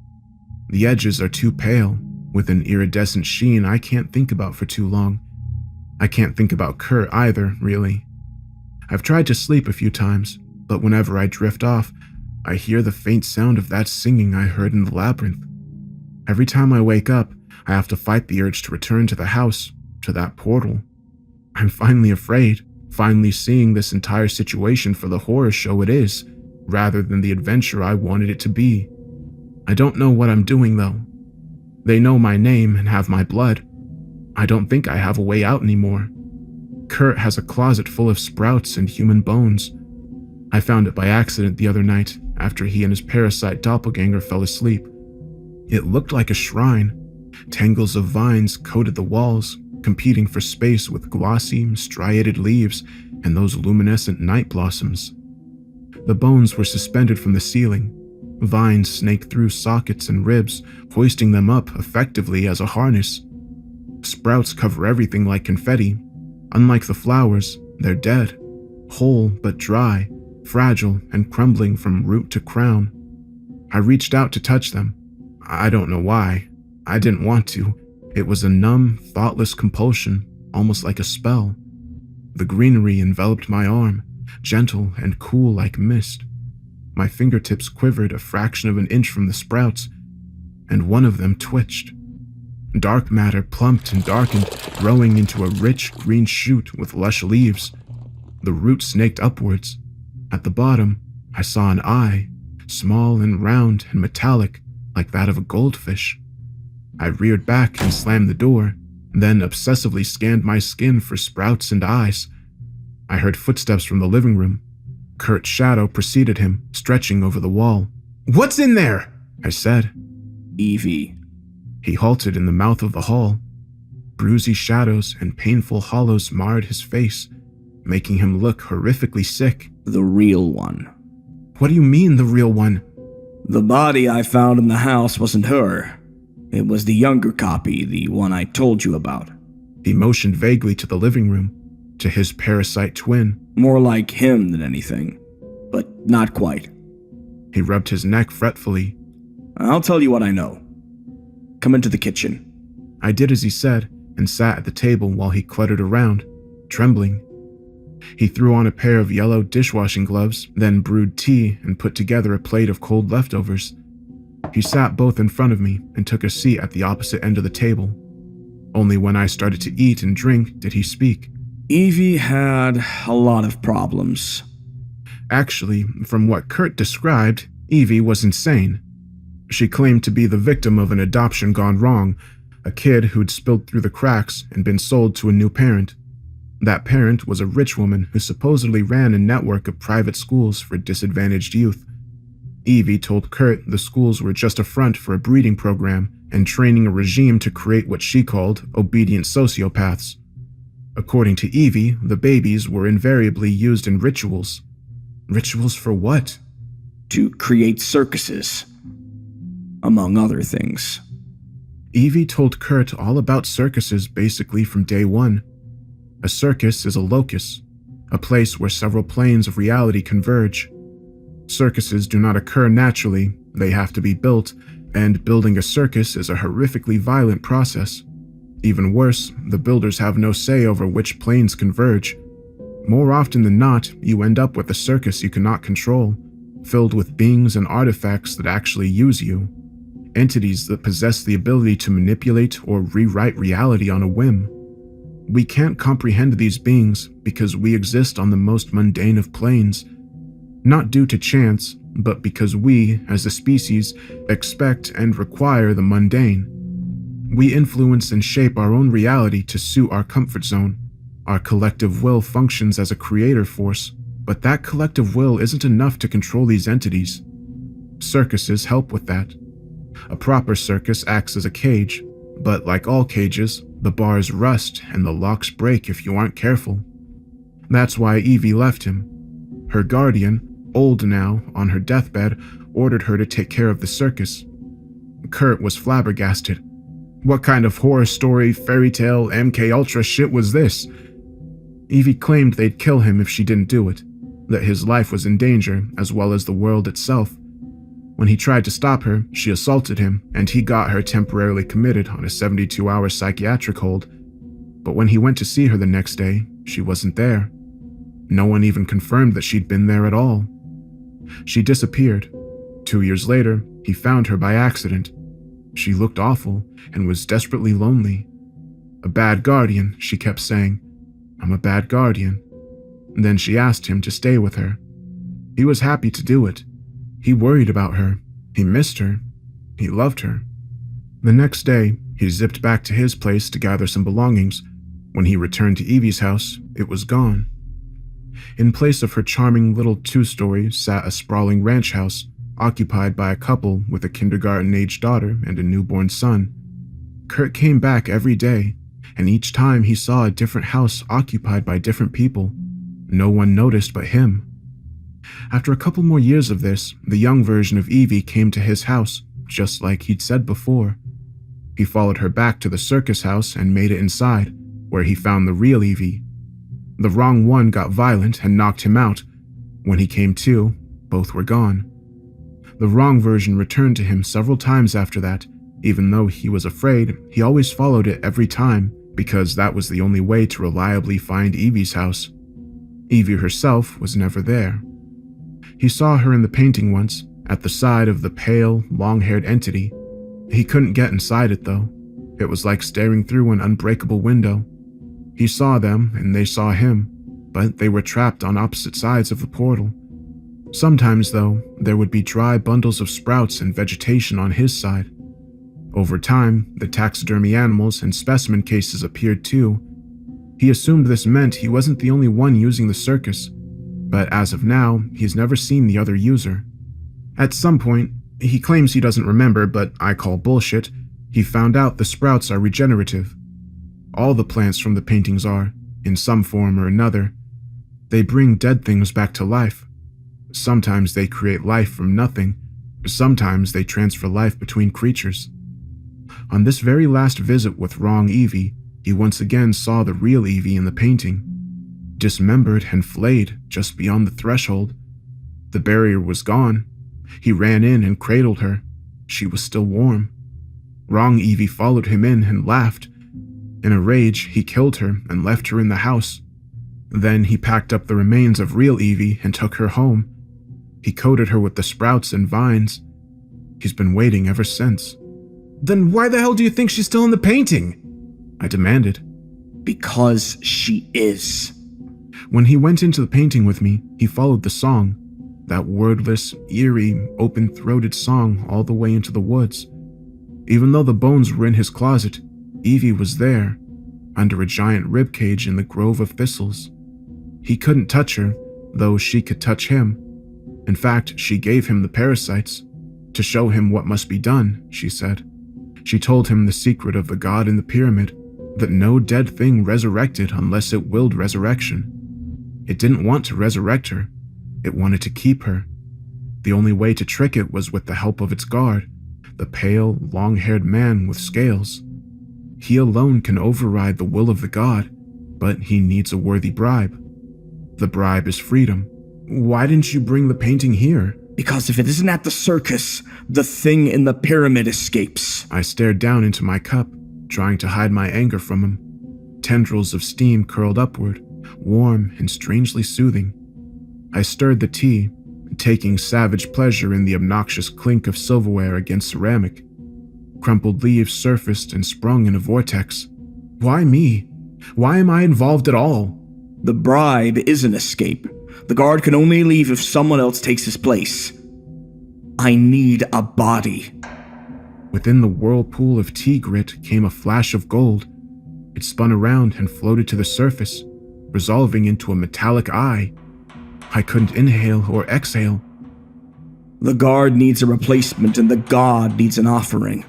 The edges are too pale, with an iridescent sheen I can't think about for too long. I can't think about Kurt either, really. I've tried to sleep a few times, but whenever I drift off, I hear the faint sound of that singing I heard in the labyrinth. Every time I wake up, I have to fight the urge to return to the house, to that portal. I'm finally afraid, finally seeing this entire situation for the horror show it is, rather than the adventure I wanted it to be. I don't know what I'm doing though. They know my name and have my blood. I don't think I have a way out anymore. Kurt has a closet full of sprouts and human bones. I found it by accident the other night after he and his parasite doppelganger fell asleep. It looked like a shrine. Tangles of vines coated the walls, competing for space with glossy, striated leaves and those luminescent night blossoms. The bones were suspended from the ceiling. Vines snaked through sockets and ribs, hoisting them up effectively as a harness. Sprouts cover everything like confetti. Unlike the flowers, they're dead, whole but dry, fragile and crumbling from root to crown. I reached out to touch them. I don't know why. I didn't want to. It was a numb, thoughtless compulsion, almost like a spell. The greenery enveloped my arm, gentle and cool like mist. My fingertips quivered a fraction of an inch from the sprouts, and one of them twitched. Dark matter plumped and darkened, growing into a rich green shoot with lush leaves. The root snaked upwards. At the bottom, I saw an eye, small and round and metallic, like that of a goldfish. I reared back and slammed the door, then obsessively scanned my skin for sprouts and eyes. I heard footsteps from the living room, Kurt's shadow preceded him, stretching over the wall. "What's in there?" I said. Evie. He halted in the mouth of the hall. Bruisey shadows and painful hollows marred his face, making him look horrifically sick. The real one. "What do you mean, the real one?" The body I found in the house wasn't her. It was the younger copy, the one I told you about. He motioned vaguely to the living room, to his parasite twin. More like him than anything, but not quite. He rubbed his neck fretfully. I'll tell you what I know. Come into the kitchen. I did as he said and sat at the table while he cluttered around, trembling. He threw on a pair of yellow dishwashing gloves, then brewed tea and put together a plate of cold leftovers. He sat both in front of me and took a seat at the opposite end of the table. Only when I started to eat and drink did he speak. Evie had a lot of problems. Actually, from what Kurt described, Evie was insane. She claimed to be the victim of an adoption gone wrong, a kid who'd spilled through the cracks and been sold to a new parent. That parent was a rich woman who supposedly ran a network of private schools for disadvantaged youth. Evie told Kurt the schools were just a front for a breeding program and training a regime to create what she called obedient sociopaths. According to Evie, the babies were invariably used in rituals. Rituals for what? To create circuses, among other things. Evie told Kurt all about circuses basically from day one. A circus is a locus, a place where several planes of reality converge. Circuses do not occur naturally, they have to be built, and building a circus is a horrifically violent process. Even worse, the builders have no say over which planes converge. More often than not, you end up with a circus you cannot control, filled with beings and artifacts that actually use you. Entities that possess the ability to manipulate or rewrite reality on a whim. We can't comprehend these beings because we exist on the most mundane of planes. Not due to chance, but because we, as a species, expect and require the mundane. We influence and shape our own reality to suit our comfort zone. Our collective will functions as a creator force, but that collective will isn't enough to control these entities. Circuses help with that. A proper circus acts as a cage, but like all cages, the bars rust and the locks break if you aren't careful. That's why Evie left him. Her guardian, old now, on her deathbed, ordered her to take care of the circus. Kurt was flabbergasted. What kind of horror story, fairy tale, MK Ultra shit was this? Evie claimed they'd kill him if she didn't do it, that his life was in danger as well as the world itself. When he tried to stop her, she assaulted him, and he got her temporarily committed on a 72-hour psychiatric hold. But when he went to see her the next day, she wasn't there. No one even confirmed that she'd been there at all. She disappeared. 2 years later, he found her by accident. She looked awful and was desperately lonely. A bad guardian, she kept saying. I'm a bad guardian. Then she asked him to stay with her. He was happy to do it. He worried about her. He missed her. He loved her. The next day, he zipped back to his place to gather some belongings. When he returned to Evie's house, it was gone. In place of her charming little 2-story sat a sprawling ranch house, occupied by a couple with a kindergarten-aged daughter and a newborn son. Kurt came back every day, and each time he saw a different house occupied by different people. No one noticed but him. After a couple more years of this, the young version of Evie came to his house, just like he'd said before. He followed her back to the circus house and made it inside, where he found the real Evie. The wrong one got violent and knocked him out. When he came to, both were gone. The wrong version returned to him several times after that. Even though he was afraid, he always followed it every time, because that was the only way to reliably find Evie's house. Evie herself was never there. He saw her in the painting once, at the side of the pale, long-haired entity. He couldn't get inside it, though. It was like staring through an unbreakable window. He saw them, and they saw him, but they were trapped on opposite sides of the portal. Sometimes, though, there would be dry bundles of sprouts and vegetation on his side. Over time, the taxidermy animals and specimen cases appeared too. He assumed this meant he wasn't the only one using the circus. but as of now, he's never seen the other user. At some point, he claims he doesn't remember, but I call bullshit, he found out the sprouts are regenerative. All the plants from the paintings are, in some form or another. They bring dead things back to life. Sometimes they create life from nothing, sometimes they transfer life between creatures. On this very last visit with Wrong Evie, he once again saw the real Evie in the painting, dismembered and flayed just beyond the threshold. The barrier was gone. He ran in and cradled her. She was still warm. Wrong Evie followed him in and laughed. In a rage, he killed her and left her in the house. Then he packed up the remains of real Evie and took her home. He coated her with the sprouts and vines. He's been waiting ever since. Then why the hell do you think she's still in the painting? I demanded. Because she is. When he went into the painting with me, he followed the song, that wordless, eerie, open-throated song all the way into the woods. Even though the bones were in his closet, Evie was there, under a giant ribcage in the grove of thistles. He couldn't touch her, though she could touch him. In fact, she gave him the parasites. To show him what must be done, she said. She told him the secret of the god in the pyramid, that no dead thing resurrected unless it willed resurrection. It didn't want to resurrect her. It wanted to keep her. The only way to trick it was with the help of its guard, the pale, long-haired man with scales. He alone can override the will of the god, but he needs a worthy bribe. The bribe is freedom. Why didn't you bring the painting here? Because if it isn't at the circus, the thing in the pyramid escapes. I stared down into my cup, trying to hide my anger from him. Tendrils of steam curled upward, warm and strangely soothing. I stirred the tea, taking savage pleasure in the obnoxious clink of silverware against ceramic. Crumpled leaves surfaced and sprung in a vortex. Why me? Why am I involved at all? The bribe is an escape. The guard can only leave if someone else takes his place. I need a body. Within the whirlpool of tea grit came a flash of gold. It spun around and floated to the surface, resolving into a metallic eye. I couldn't inhale or exhale. The guard needs a replacement and the god needs an offering.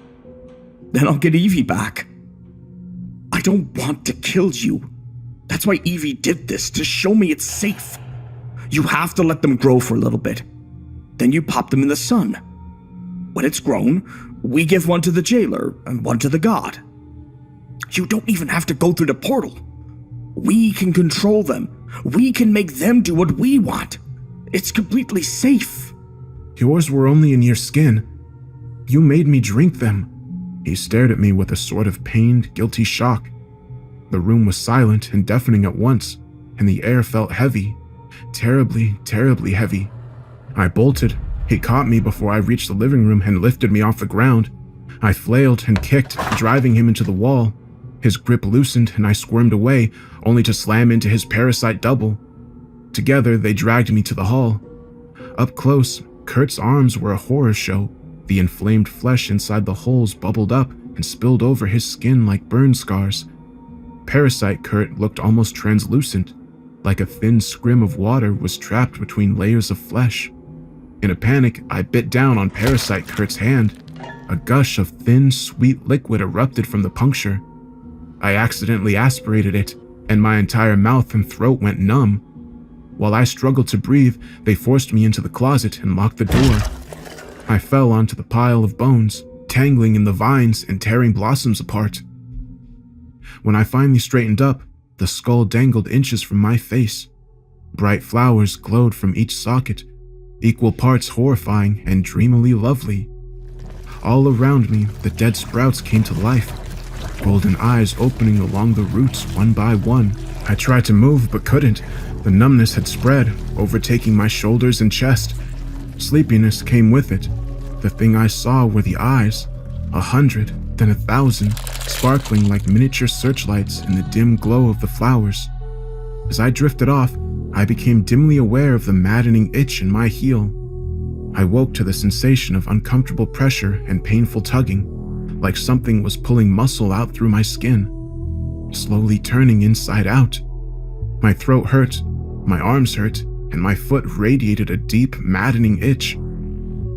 Then I'll get Evie back. I don't want to kill you. That's why Evie did this, to show me it's safe. You have to let them grow for a little bit. Then you pop them in the sun. When it's grown, we give one to the jailer and one to the god. You don't even have to go through the portal. We can control them. We can make them do what we want. It's completely safe. Yours were only in your skin. You made me drink them. He stared at me with a sort of pained, guilty shock. The room was silent and deafening at once, and the air felt heavy. Terribly, terribly heavy. I bolted. He caught me before I reached the living room and lifted me off the ground. I flailed and kicked, driving him into the wall. His grip loosened and I squirmed away, only to slam into his parasite double. Together, they dragged me to the hall. Up close, Kurt's arms were a horror show. The inflamed flesh inside the holes bubbled up and spilled over his skin like burn scars. Parasite Kurt looked almost translucent, like a thin scrim of water was trapped between layers of flesh. In a panic, I bit down on Parasite Kurt's hand. A gush of thin, sweet liquid erupted from the puncture. I accidentally aspirated it, and my entire mouth and throat went numb. While I struggled to breathe, they forced me into the closet and locked the door. I fell onto the pile of bones, tangling in the vines and tearing blossoms apart. When I finally straightened up, the skull dangled inches from my face. Bright flowers glowed from each socket, equal parts horrifying and dreamily lovely. All around me, the dead sprouts came to life, golden eyes opening along the roots one by one. I tried to move but couldn't. The numbness had spread, overtaking my shoulders and chest. Sleepiness came with it. The thing I saw were the eyes, 100, then 1,000, sparkling like miniature searchlights in the dim glow of the flowers. As I drifted off, I became dimly aware of the maddening itch in my heel. I woke to the sensation of uncomfortable pressure and painful tugging, like something was pulling muscle out through my skin, slowly turning inside out. My throat hurt, my arms hurt, and my foot radiated a deep, maddening itch.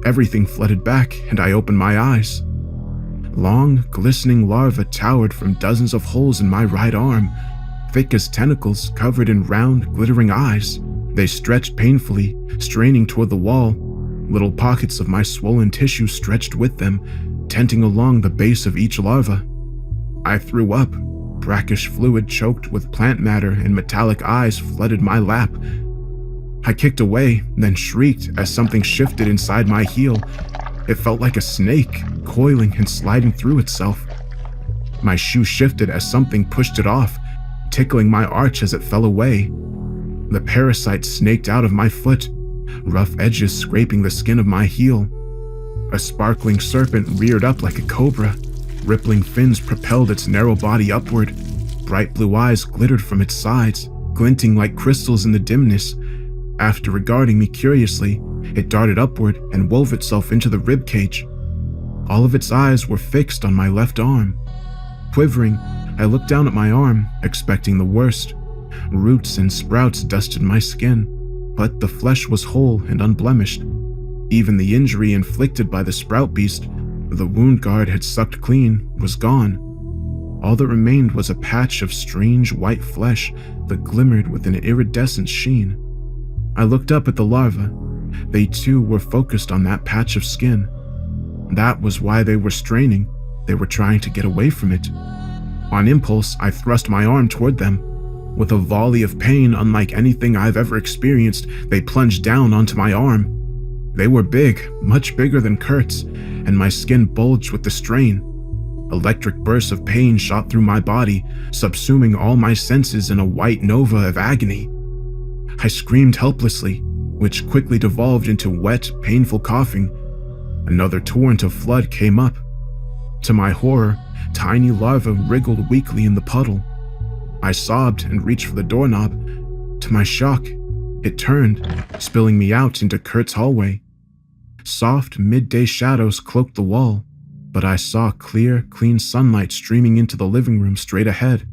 Everything flooded back, and I opened my eyes. Long, glistening larvae towered from dozens of holes in my right arm, thick as tentacles covered in round, glittering eyes. They stretched painfully, straining toward the wall. Little pockets of my swollen tissue stretched with them, tenting along the base of each larva. I threw up. Brackish fluid choked with plant matter and metallic eyes flooded my lap. I kicked away, then shrieked as something shifted inside my heel. It felt like a snake, coiling and sliding through itself. My shoe shifted as something pushed it off, tickling my arch as it fell away. The parasite snaked out of my foot, rough edges scraping the skin of my heel. A sparkling serpent reared up like a cobra. Rippling fins propelled its narrow body upward. Bright blue eyes glittered from its sides, glinting like crystals in the dimness. After regarding me curiously, it darted upward and wove itself into the ribcage. All of its eyes were fixed on my left arm. Quivering, I looked down at my arm, expecting the worst. Roots and sprouts dusted my skin, but the flesh was whole and unblemished. Even the injury inflicted by the sprout beast, the wound guard had sucked clean, was gone. All that remained was a patch of strange white flesh that glimmered with an iridescent sheen. I looked up at the larvae. They too were focused on that patch of skin. That was why they were straining. They were trying to get away from it. On impulse, I thrust my arm toward them. With a volley of pain unlike anything I've ever experienced, they plunged down onto my arm. They were big, much bigger than Kurt's, and my skin bulged with the strain. Electric bursts of pain shot through my body, subsuming all my senses in a white nova of agony. I screamed helplessly, which quickly devolved into wet, painful coughing. Another torrent of flood came up. To my horror, tiny larvae wriggled weakly in the puddle. I sobbed and reached for the doorknob. To my shock, it turned, spilling me out into Kurt's hallway. Soft, midday shadows cloaked the wall, but I saw clear, clean sunlight streaming into the living room straight ahead.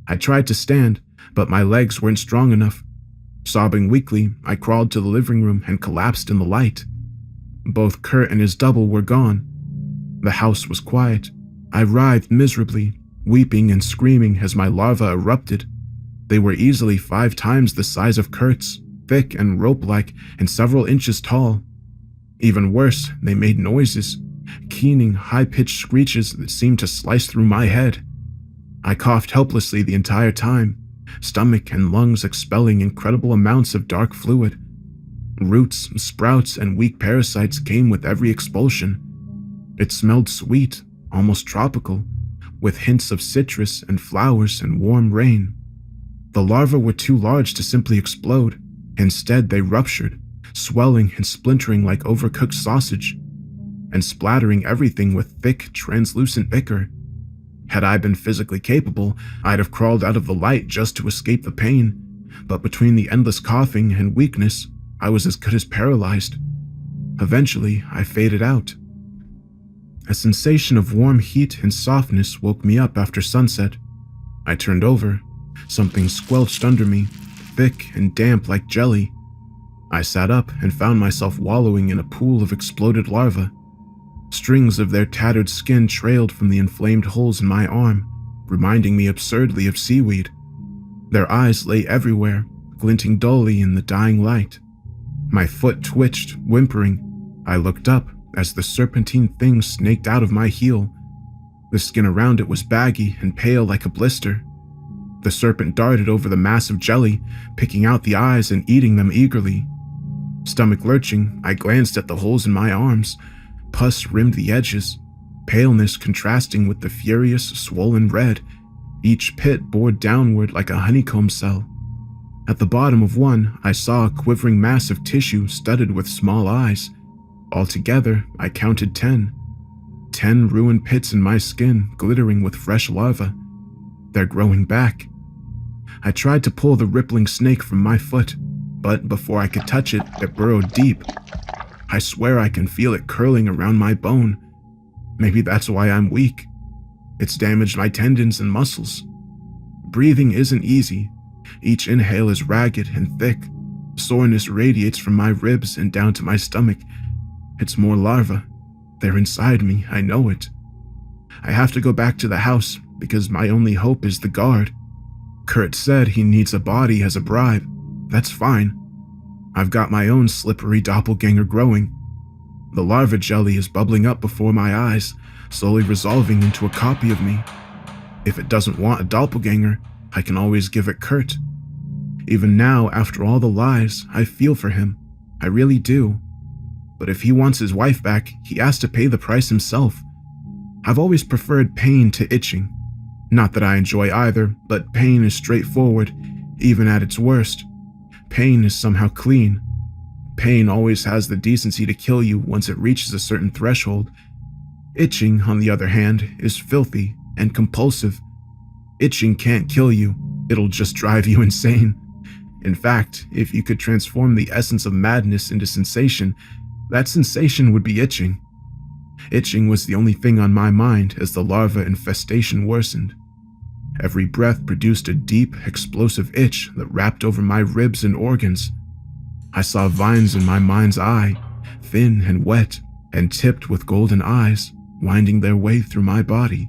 I tried to stand, but my legs weren't strong enough. Sobbing weakly, I crawled to the living room and collapsed in the light. Both Kurt and his double were gone. The house was quiet. I writhed miserably, weeping and screaming as my larvae erupted. They were easily 5 times the size of Kurt's, thick and rope-like and several inches tall. Even worse, they made noises, keening, high-pitched screeches that seemed to slice through my head. I coughed helplessly the entire time, stomach and lungs expelling incredible amounts of dark fluid. Roots, sprouts, and weak parasites came with every expulsion. It smelled sweet, almost tropical, with hints of citrus and flowers and warm rain. The larvae were too large to simply explode. Instead, they ruptured, swelling and splintering like overcooked sausage, and splattering everything with thick, translucent ichor. Had I been physically capable, I'd have crawled out of the light just to escape the pain, but between the endless coughing and weakness, I was as good as paralyzed. Eventually, I faded out. A sensation of warm heat and softness woke me up after sunset. I turned over. Something squelched under me, thick and damp like jelly. I sat up and found myself wallowing in a pool of exploded larvae. Strings of their tattered skin trailed from the inflamed holes in my arm, reminding me absurdly of seaweed. Their eyes lay everywhere, glinting dully in the dying light. My foot twitched, whimpering. I looked up as the serpentine thing snaked out of my heel. The skin around it was baggy and pale like a blister. The serpent darted over the mass of jelly, picking out the eyes and eating them eagerly. Stomach lurching, I glanced at the holes in my arms. Pus rimmed the edges, paleness contrasting with the furious, swollen red. Each pit bored downward like a honeycomb cell. At the bottom of one, I saw a quivering mass of tissue studded with small eyes. Altogether, I counted 10. 10 ruined pits in my skin, glittering with fresh larvae. They're growing back. I tried to pull the rippling snake from my foot, but before I could touch it, it burrowed deep. I swear I can feel it curling around my bone. Maybe that's why I'm weak. It's damaged my tendons and muscles. Breathing isn't easy. Each inhale is ragged and thick. Soreness radiates from my ribs and down to my stomach. It's more larvae. They're inside me, I know it. I have to go back to the house because my only hope is the guard. Kurt said he needs a body as a bribe. That's fine. I've got my own slippery doppelganger growing. The larva jelly is bubbling up before my eyes, slowly resolving into a copy of me. If it doesn't want a doppelganger, I can always give it Kurt. Even now, after all the lies, I feel for him. I really do. But if he wants his wife back, he has to pay the price himself. I've always preferred pain to itching. Not that I enjoy either, but pain is straightforward, even at its worst. Pain is somehow clean. Pain always has the decency to kill you once it reaches a certain threshold. Itching, on the other hand, is filthy and compulsive. Itching can't kill you, it'll just drive you insane. In fact, if you could transform the essence of madness into sensation, that sensation would be itching. Itching was the only thing on my mind as the larva infestation worsened. Every breath produced a deep, explosive itch that wrapped over my ribs and organs. I saw vines in my mind's eye, thin and wet, and tipped with golden eyes, winding their way through my body.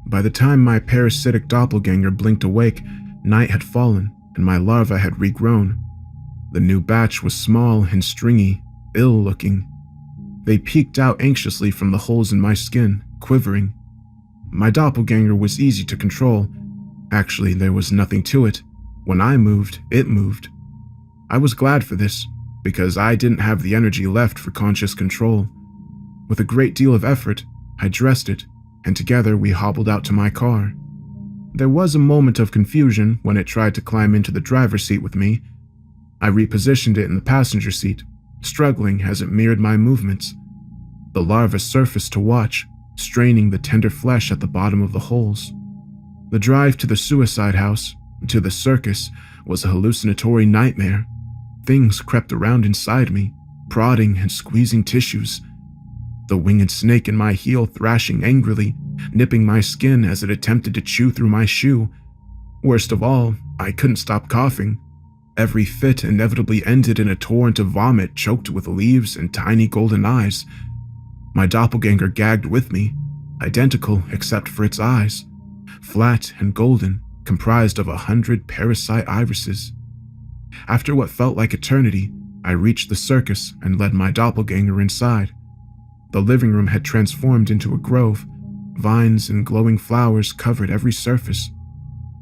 By the time my parasitic doppelganger blinked awake, night had fallen, and my larva had regrown. The new batch was small and stringy, ill-looking. They peeked out anxiously from the holes in my skin, quivering. My doppelganger was easy to control. Actually, there was nothing to it. When I moved, it moved. I was glad for this, because I didn't have the energy left for conscious control. With a great deal of effort, I dressed it, and together we hobbled out to my car. There was a moment of confusion when it tried to climb into the driver's seat with me. I repositioned it in the passenger seat, struggling as it mirrored my movements. The larva surfaced to watch, straining the tender flesh at the bottom of the holes. The drive to the suicide house, to the circus, was a hallucinatory nightmare. Things crept around inside me, prodding and squeezing tissues. The winged snake in my heel thrashing angrily, nipping my skin as it attempted to chew through my shoe. Worst of all, I couldn't stop coughing. Every fit inevitably ended in a torrent of vomit choked with leaves and tiny golden eyes. My doppelganger gagged with me, identical except for its eyes, flat and golden, comprised of 100 parasite irises. After what felt like eternity, I reached the circus and led my doppelganger inside. The living room had transformed into a grove. Vines and glowing flowers covered every surface.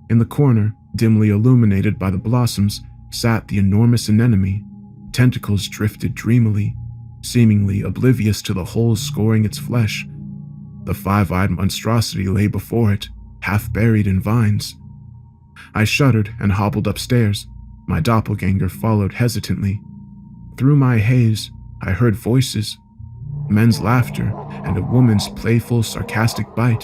In the corner, dimly illuminated by the blossoms, sat the enormous anemone. Tentacles drifted dreamily, seemingly oblivious to the holes scoring its flesh. The five-eyed monstrosity lay before it, half buried in vines. I shuddered and hobbled upstairs. My doppelganger followed hesitantly. Through my haze, I heard voices, men's laughter, and a woman's playful, sarcastic bite.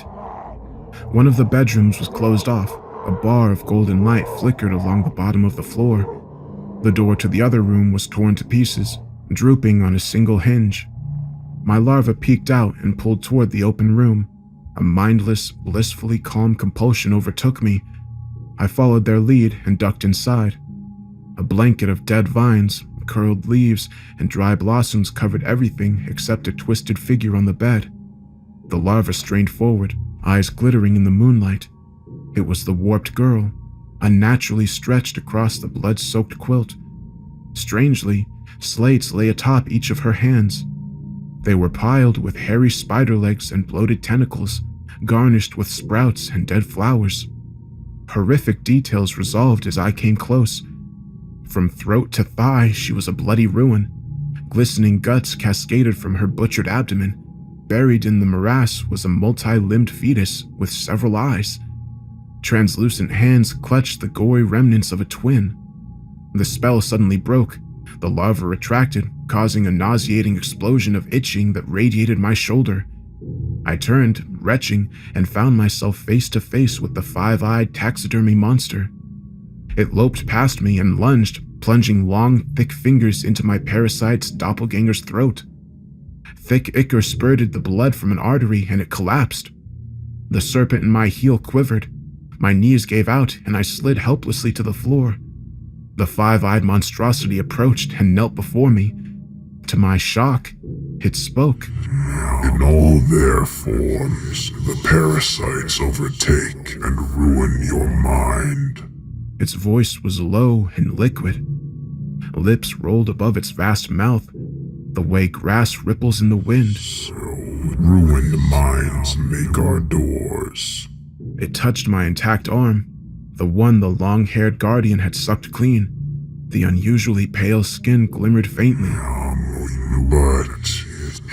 One of the bedrooms was closed off. A bar of golden light flickered along the bottom of the floor. The door to the other room was torn to pieces, drooping on a single hinge. My larva peeked out and pulled toward the open room. A mindless, blissfully calm compulsion overtook me. I followed their lead and ducked inside. A blanket of dead vines, curled leaves, and dry blossoms covered everything except a twisted figure on the bed. The larva strained forward, eyes glittering in the moonlight. It was the warped girl, unnaturally stretched across the blood-soaked quilt. Strangely, slates lay atop each of her hands. They were piled with hairy spider legs and bloated tentacles, garnished with sprouts and dead flowers. Horrific details resolved as I came close. From throat to thigh, she was a bloody ruin. Glistening guts cascaded from her butchered abdomen. Buried in the morass was a multi-limbed fetus with several eyes. Translucent hands clutched the gory remnants of a twin. The spell suddenly broke. The larva retracted, causing a nauseating explosion of itching that radiated my shoulder. I turned, retching, and found myself face to face with the five-eyed taxidermy monster. It loped past me and lunged, plunging long, thick fingers into my parasite's doppelganger's throat. Thick ichor spurted the blood from an artery and it collapsed. The serpent in my heel quivered. My knees gave out and I slid helplessly to the floor. The five-eyed monstrosity approached and knelt before me. To my shock, it spoke. In all their forms, the parasites overtake and ruin your mind. Its voice was low and liquid. Lips rolled above its vast mouth, the way grass ripples in the wind. So, ruined minds make our doors. It touched my intact arm, the one the long-haired guardian had sucked clean. The unusually pale skin glimmered faintly. But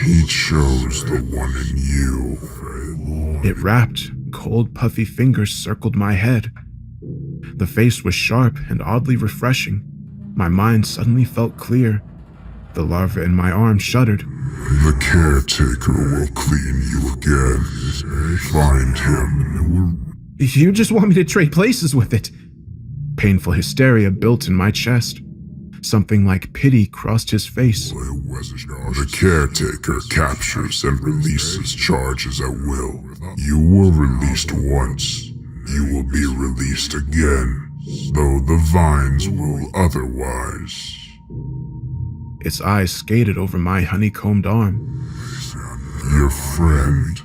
he chose the one in you. It wrapped, cold, puffy fingers circled my head. The face was sharp and oddly refreshing. My mind suddenly felt clear. The larva in my arm shuddered. The caretaker will clean you again. Find him. You just want me to trade places with it. Painful hysteria built in my chest. Something like pity crossed his face. The caretaker captures and releases charges at will. You were released once. You will be released again, though the vines will otherwise. Its eyes skated over my honeycombed arm. Your friend,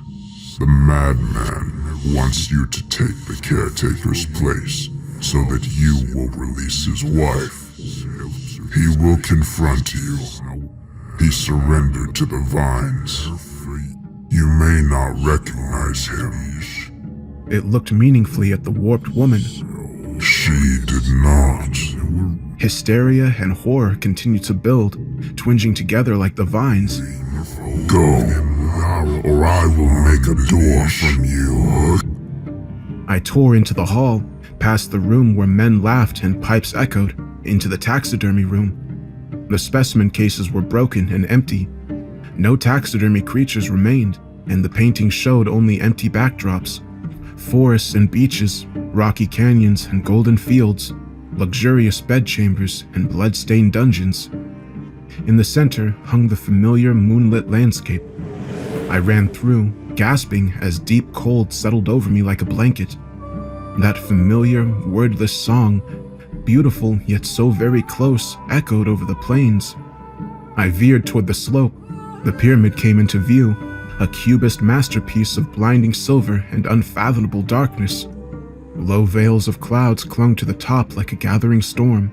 the madman, wants you to take the caretaker's place so that you will release his wife. He will confront you. He surrendered to the vines. You may not recognize him. It looked meaningfully at the warped woman. She did not. Hysteria and horror continued to build, twinging together like the vines. Go, or I will make a door from you. I tore into the hall, past the room where men laughed and pipes echoed, into the taxidermy room. The specimen cases were broken and empty. No taxidermy creatures remained, and the paintings showed only empty backdrops. Forests and beaches, rocky canyons and golden fields, luxurious bedchambers and blood-stained dungeons. In the center hung the familiar moonlit landscape. I ran through, gasping as deep cold settled over me like a blanket. That familiar, wordless song, beautiful yet so very close, echoed over the plains. I veered toward the slope. The pyramid came into view, a cubist masterpiece of blinding silver and unfathomable darkness. Low veils of clouds clung to the top like a gathering storm.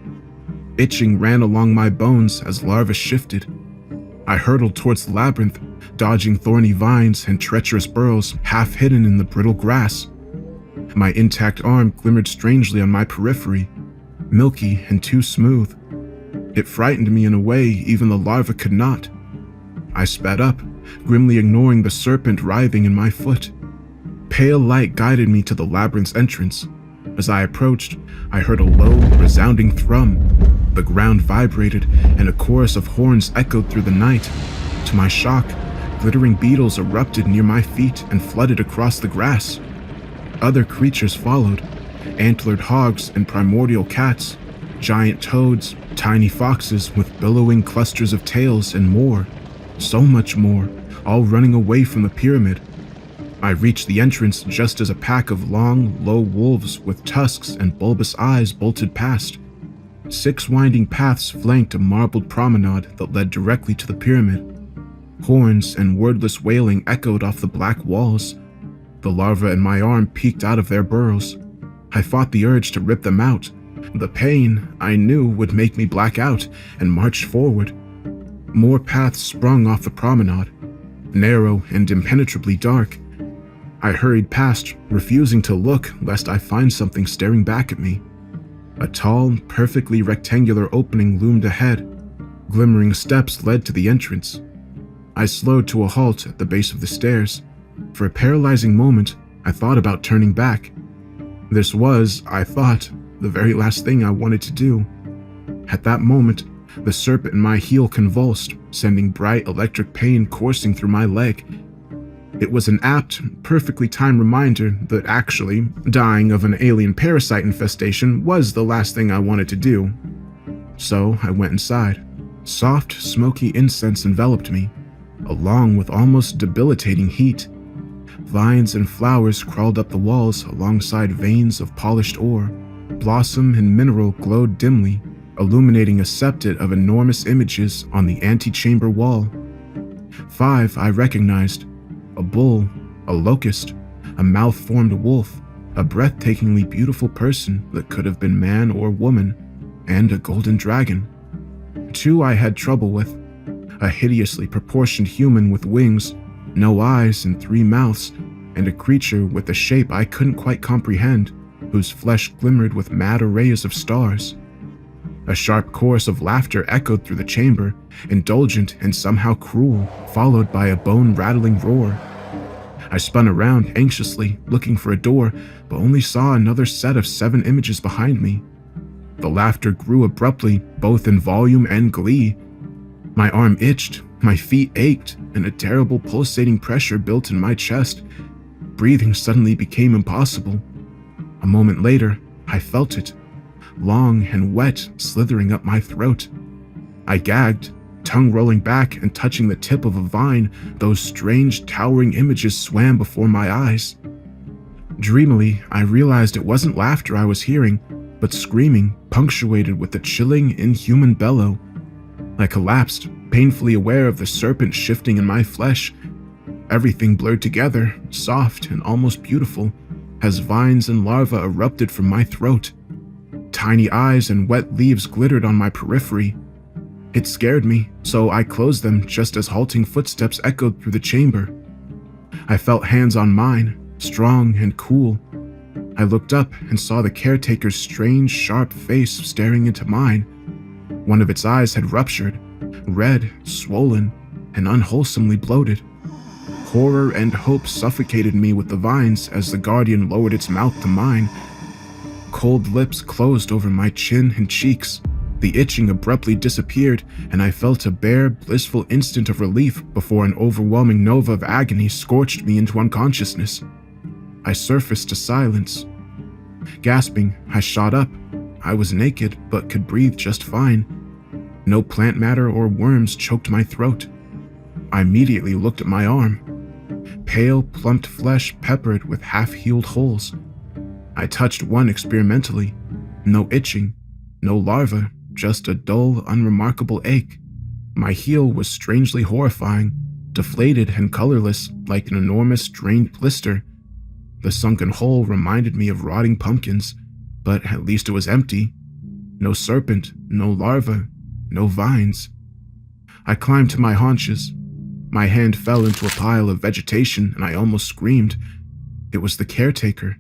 Itching ran along my bones as larvae shifted. I hurtled towards the labyrinth, dodging thorny vines and treacherous burrows half hidden in the brittle grass. My intact arm glimmered strangely on my periphery, milky and too smooth. It frightened me in a way even the larva could not. I sped up, grimly ignoring the serpent writhing in my foot. Pale light guided me to the labyrinth's entrance. As I approached, I heard a low, resounding thrum. The ground vibrated, and a chorus of horns echoed through the night. To my shock, glittering beetles erupted near my feet and flooded across the grass. Other creatures followed, antlered hogs and primordial cats, giant toads, tiny foxes with billowing clusters of tails, and more. So much more, all running away from the pyramid. I reached the entrance just as a pack of long, low wolves with tusks and bulbous eyes bolted past. 6 winding paths flanked a marbled promenade that led directly to the pyramid. Horns and wordless wailing echoed off the black walls. The larvae in my arm peeked out of their burrows. I fought the urge to rip them out. The pain, I knew, would make me black out, and marched forward. More paths sprung off the promenade, narrow and impenetrably dark. I hurried past, refusing to look lest I find something staring back at me. A tall, perfectly rectangular opening loomed ahead. Glimmering steps led to the entrance. I slowed to a halt at the base of the stairs. For a paralyzing moment, I thought about turning back. This was, I thought, the very last thing I wanted to do. At that moment, the serpent in my heel convulsed, sending bright electric pain coursing through my leg. It was an apt, perfectly timed reminder that actually, dying of an alien parasite infestation was the last thing I wanted to do. So I went inside. Soft, smoky incense enveloped me, along with almost debilitating heat. Vines and flowers crawled up the walls alongside veins of polished ore. Blossom and mineral glowed dimly, illuminating a septet of enormous images on the antechamber wall. 5 I recognized: a bull, a locust, a malformed wolf, a breathtakingly beautiful person that could have been man or woman, and a golden dragon. 2 I had trouble with: a hideously proportioned human with wings, no eyes and 3 mouths, and a creature with a shape I couldn't quite comprehend, whose flesh glimmered with mad arrays of stars. A sharp chorus of laughter echoed through the chamber, indulgent and somehow cruel, followed by a bone-rattling roar. I spun around anxiously, looking for a door, but only saw another set of 7 images behind me. The laughter grew abruptly, both in volume and glee. My arm itched, my feet ached, and a terrible pulsating pressure built in my chest. Breathing suddenly became impossible. A moment later, I felt it, long and wet, slithering up my throat. I gagged, tongue rolling back and touching the tip of a vine. Those strange, towering images swam before my eyes. Dreamily, I realized it wasn't laughter I was hearing, but screaming, punctuated with a chilling, inhuman bellow. I collapsed, painfully aware of the serpent shifting in my flesh. Everything blurred together, soft and almost beautiful, as vines and larvae erupted from my throat. Tiny eyes and wet leaves glittered on my periphery. It scared me, so I closed them just as halting footsteps echoed through the chamber. I felt hands on mine, strong and cool. I looked up and saw the caretaker's strange, sharp face staring into mine. One of its eyes had ruptured, red, swollen, and unwholesomely bloated. Horror and hope suffocated me with the vines as the guardian lowered its mouth to mine. Cold lips closed over my chin and cheeks. The itching abruptly disappeared, and I felt a bare, blissful instant of relief before an overwhelming nova of agony scorched me into unconsciousness. I surfaced to silence. Gasping, I shot up. I was naked, but could breathe just fine. No plant matter or worms choked my throat. I immediately looked at my arm. Pale, plumped flesh peppered with half-healed holes. I touched one experimentally. No itching, no larva, just a dull, unremarkable ache. My heel was strangely horrifying, deflated and colorless like an enormous drained blister. The sunken hole reminded me of rotting pumpkins, but at least it was empty. No serpent, no larva, no vines. I climbed to my haunches. My hand fell into a pile of vegetation and I almost screamed. It was the caretaker,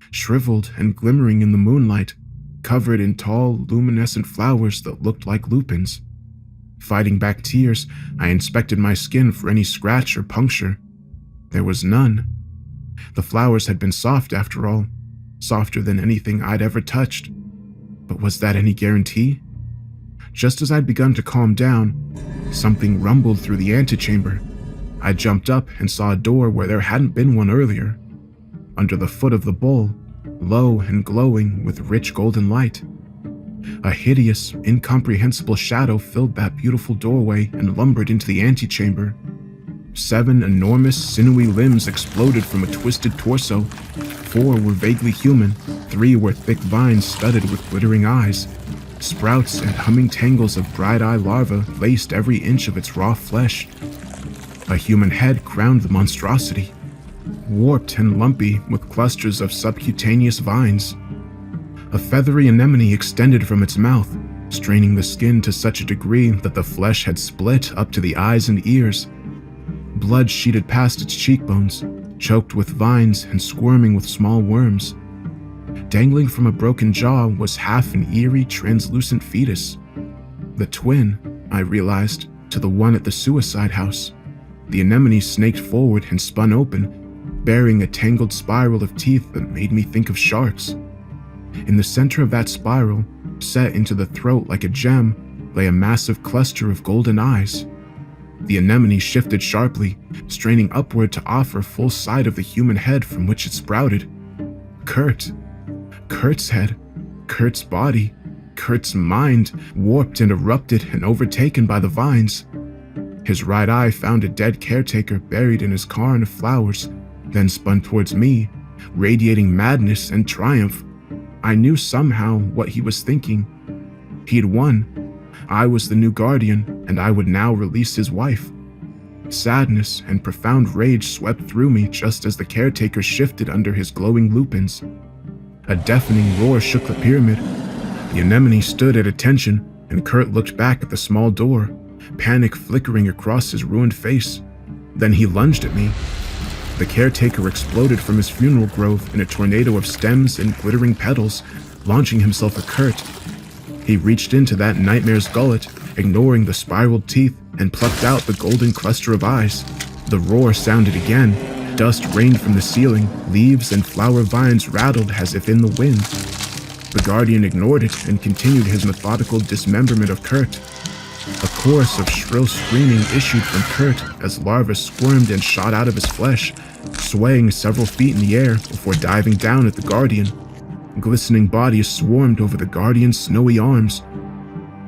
shriveled and glimmering in the moonlight, covered in tall, luminescent flowers that looked like lupins. Fighting back tears, I inspected my skin for any scratch or puncture. There was none. The flowers had been soft after all, softer than anything I'd ever touched. But was that any guarantee? Just as I'd begun to calm down, something rumbled through the antechamber. I jumped up and saw a door where there hadn't been one earlier. Under the foot of the bull, low and glowing with rich golden light. A hideous, incomprehensible shadow filled that beautiful doorway and lumbered into the antechamber. 7 enormous, sinewy limbs exploded from a twisted torso. 4 were vaguely human, 3 were thick vines studded with glittering eyes. Sprouts and humming tangles of bright-eye larvae laced every inch of its raw flesh. A human head crowned the monstrosity, warped and lumpy with clusters of subcutaneous vines. A feathery anemone extended from its mouth, straining the skin to such a degree that the flesh had split up to the eyes and ears. Blood sheeted past its cheekbones, choked with vines and squirming with small worms. Dangling from a broken jaw was half an eerie, translucent fetus. The twin, I realized, to the one at the suicide house. The anemone snaked forward and spun open, bearing a tangled spiral of teeth that made me think of sharks. In the center of that spiral, set into the throat like a gem, lay a massive cluster of golden eyes. The anemone shifted sharply, straining upward to offer full sight of the human head from which it sprouted. Kurt's head, Kurt's body, Kurt's mind, warped and erupted and overtaken by the vines. His right eye found a dead caretaker buried in his cairn of flowers, then spun towards me, radiating madness and triumph. I knew somehow what he was thinking. He'd won. I was the new guardian, and I would now release his wife. Sadness and profound rage swept through me just as the caretaker shifted under his glowing lupins. A deafening roar shook the pyramid. The anemone stood at attention, and Kurt looked back at the small door, panic flickering across his ruined face. Then he lunged at me. The caretaker exploded from his funeral grove in a tornado of stems and glittering petals, launching himself at Kurt. He reached into that nightmare's gullet, ignoring the spiraled teeth, and plucked out the golden cluster of eyes. The roar sounded again. Dust rained from the ceiling, leaves and flower vines rattled as if in the wind. The guardian ignored it and continued his methodical dismemberment of Kurt. A chorus of shrill screaming issued from Kurt as larvae squirmed and shot out of his flesh, swaying several feet in the air before diving down at the guardian. Glistening bodies swarmed over the guardian's snowy arms.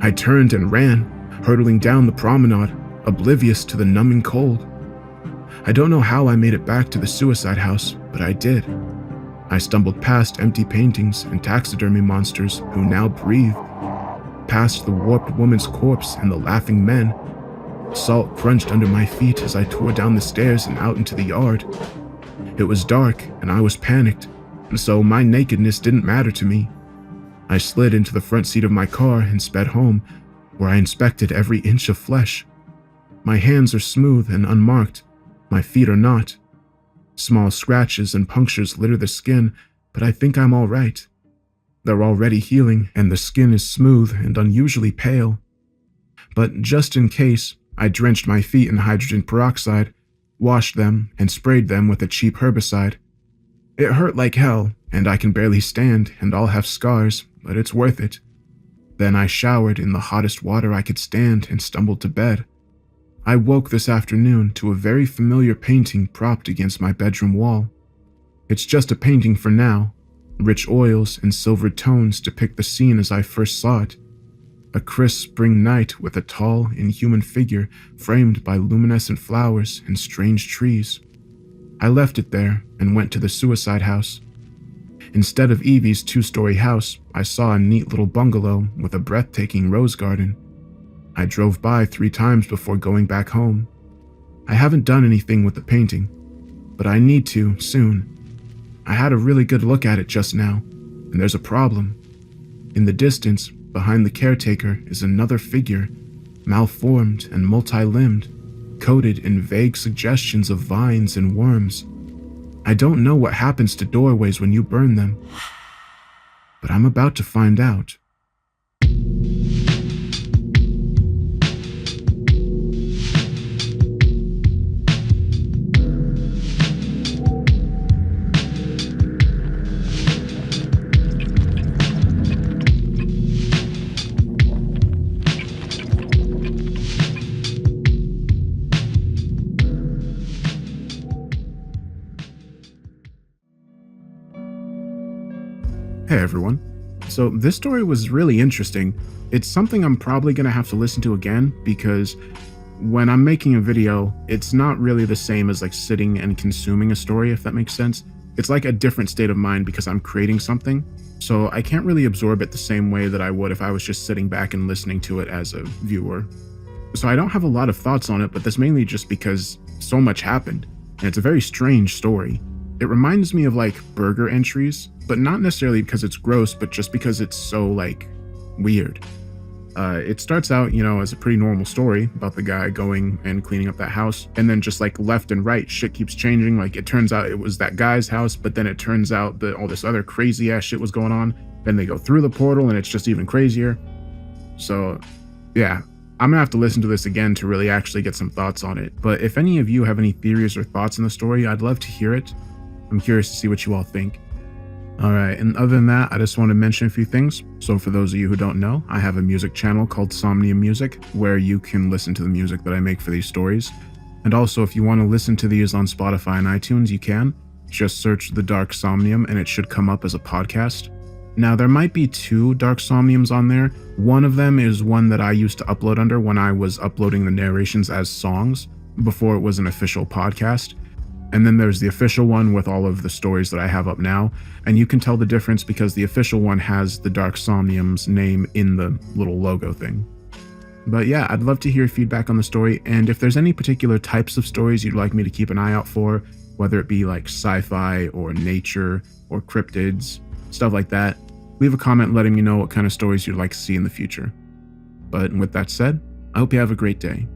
I turned and ran, hurtling down the promenade, oblivious to the numbing cold. I don't know how I made it back to the suicide house, but I did. I stumbled past empty paintings and taxidermy monsters who now breathed, past the warped woman's corpse and the laughing men. Salt crunched under my feet as I tore down the stairs and out into the yard. It was dark and I was panicked, and so my nakedness didn't matter to me. I slid into the front seat of my car and sped home, where I inspected every inch of flesh. My hands are smooth and unmarked. My feet are not. Small scratches and punctures litter the skin, but I think I'm all right. They're already healing, and the skin is smooth and unusually pale. But just in case, I drenched my feet in hydrogen peroxide, washed them, and sprayed them with a cheap herbicide. It hurt like hell, and I can barely stand, and I'll have scars, but it's worth it. Then I showered in the hottest water I could stand and stumbled to bed. I woke this afternoon to a very familiar painting propped against my bedroom wall. It's just a painting for now. Rich oils and silvered tones depict the scene as I first saw it. A crisp spring night with a tall, inhuman figure framed by luminescent flowers and strange trees. I left it there and went to the suicide house. Instead of Evie's 2-story house, I saw a neat little bungalow with a breathtaking rose garden. I drove by 3 times before going back home. I haven't done anything with the painting, but I need to soon. I had a really good look at it just now, and there's a problem. In the distance, behind the caretaker, is another figure, malformed and multi-limbed, coated in vague suggestions of vines and worms. I don't know what happens to doorways when you burn them, but I'm about to find out. Hey everyone. So this story was really interesting. It's something I'm probably going to have to listen to again because when I'm making a video, it's not really the same as like sitting and consuming a story, if that makes sense. It's like a different state of mind because I'm creating something. So I can't really absorb it the same way that I would if I was just sitting back and listening to it as a viewer. So I don't have a lot of thoughts on it, but that's mainly just because so much happened. And it's a very strange story. It reminds me of like burger entries, but not necessarily because it's gross, but just because it's so like weird. It starts out, as a pretty normal story about the guy going and cleaning up that house, and then just like left and right, shit keeps changing. Like it turns out it was that guy's house, but then it turns out that all this other crazy ass shit was going on. Then they go through the portal and it's just even crazier. So yeah, I'm gonna have to listen to this again to really actually get some thoughts on it. But if any of you have any theories or thoughts on the story, I'd love to hear it. I'm curious to see what you all think. Alright, and other than that, I just want to mention a few things. So for those of you who don't know, I have a music channel called Somnium Music, where you can listen to the music that I make for these stories. And also, if you want to listen to these on Spotify and iTunes, you can. Just search The Dark Somnium and it should come up as a podcast. Now, there might be 2 Dark Somniums on there. One of them is one that I used to upload under when I was uploading the narrations as songs, before it was an official podcast. And then there's the official one with all of the stories that I have up now, and you can tell the difference because the official one has the Dark Somnium's name in the little logo thing. But yeah, I'd love to hear feedback on the story, and if there's any particular types of stories you'd like me to keep an eye out for, whether it be like sci-fi or nature or cryptids, stuff like that, leave a comment letting me know what kind of stories you'd like to see in the future. But with that said, I hope you have a great day.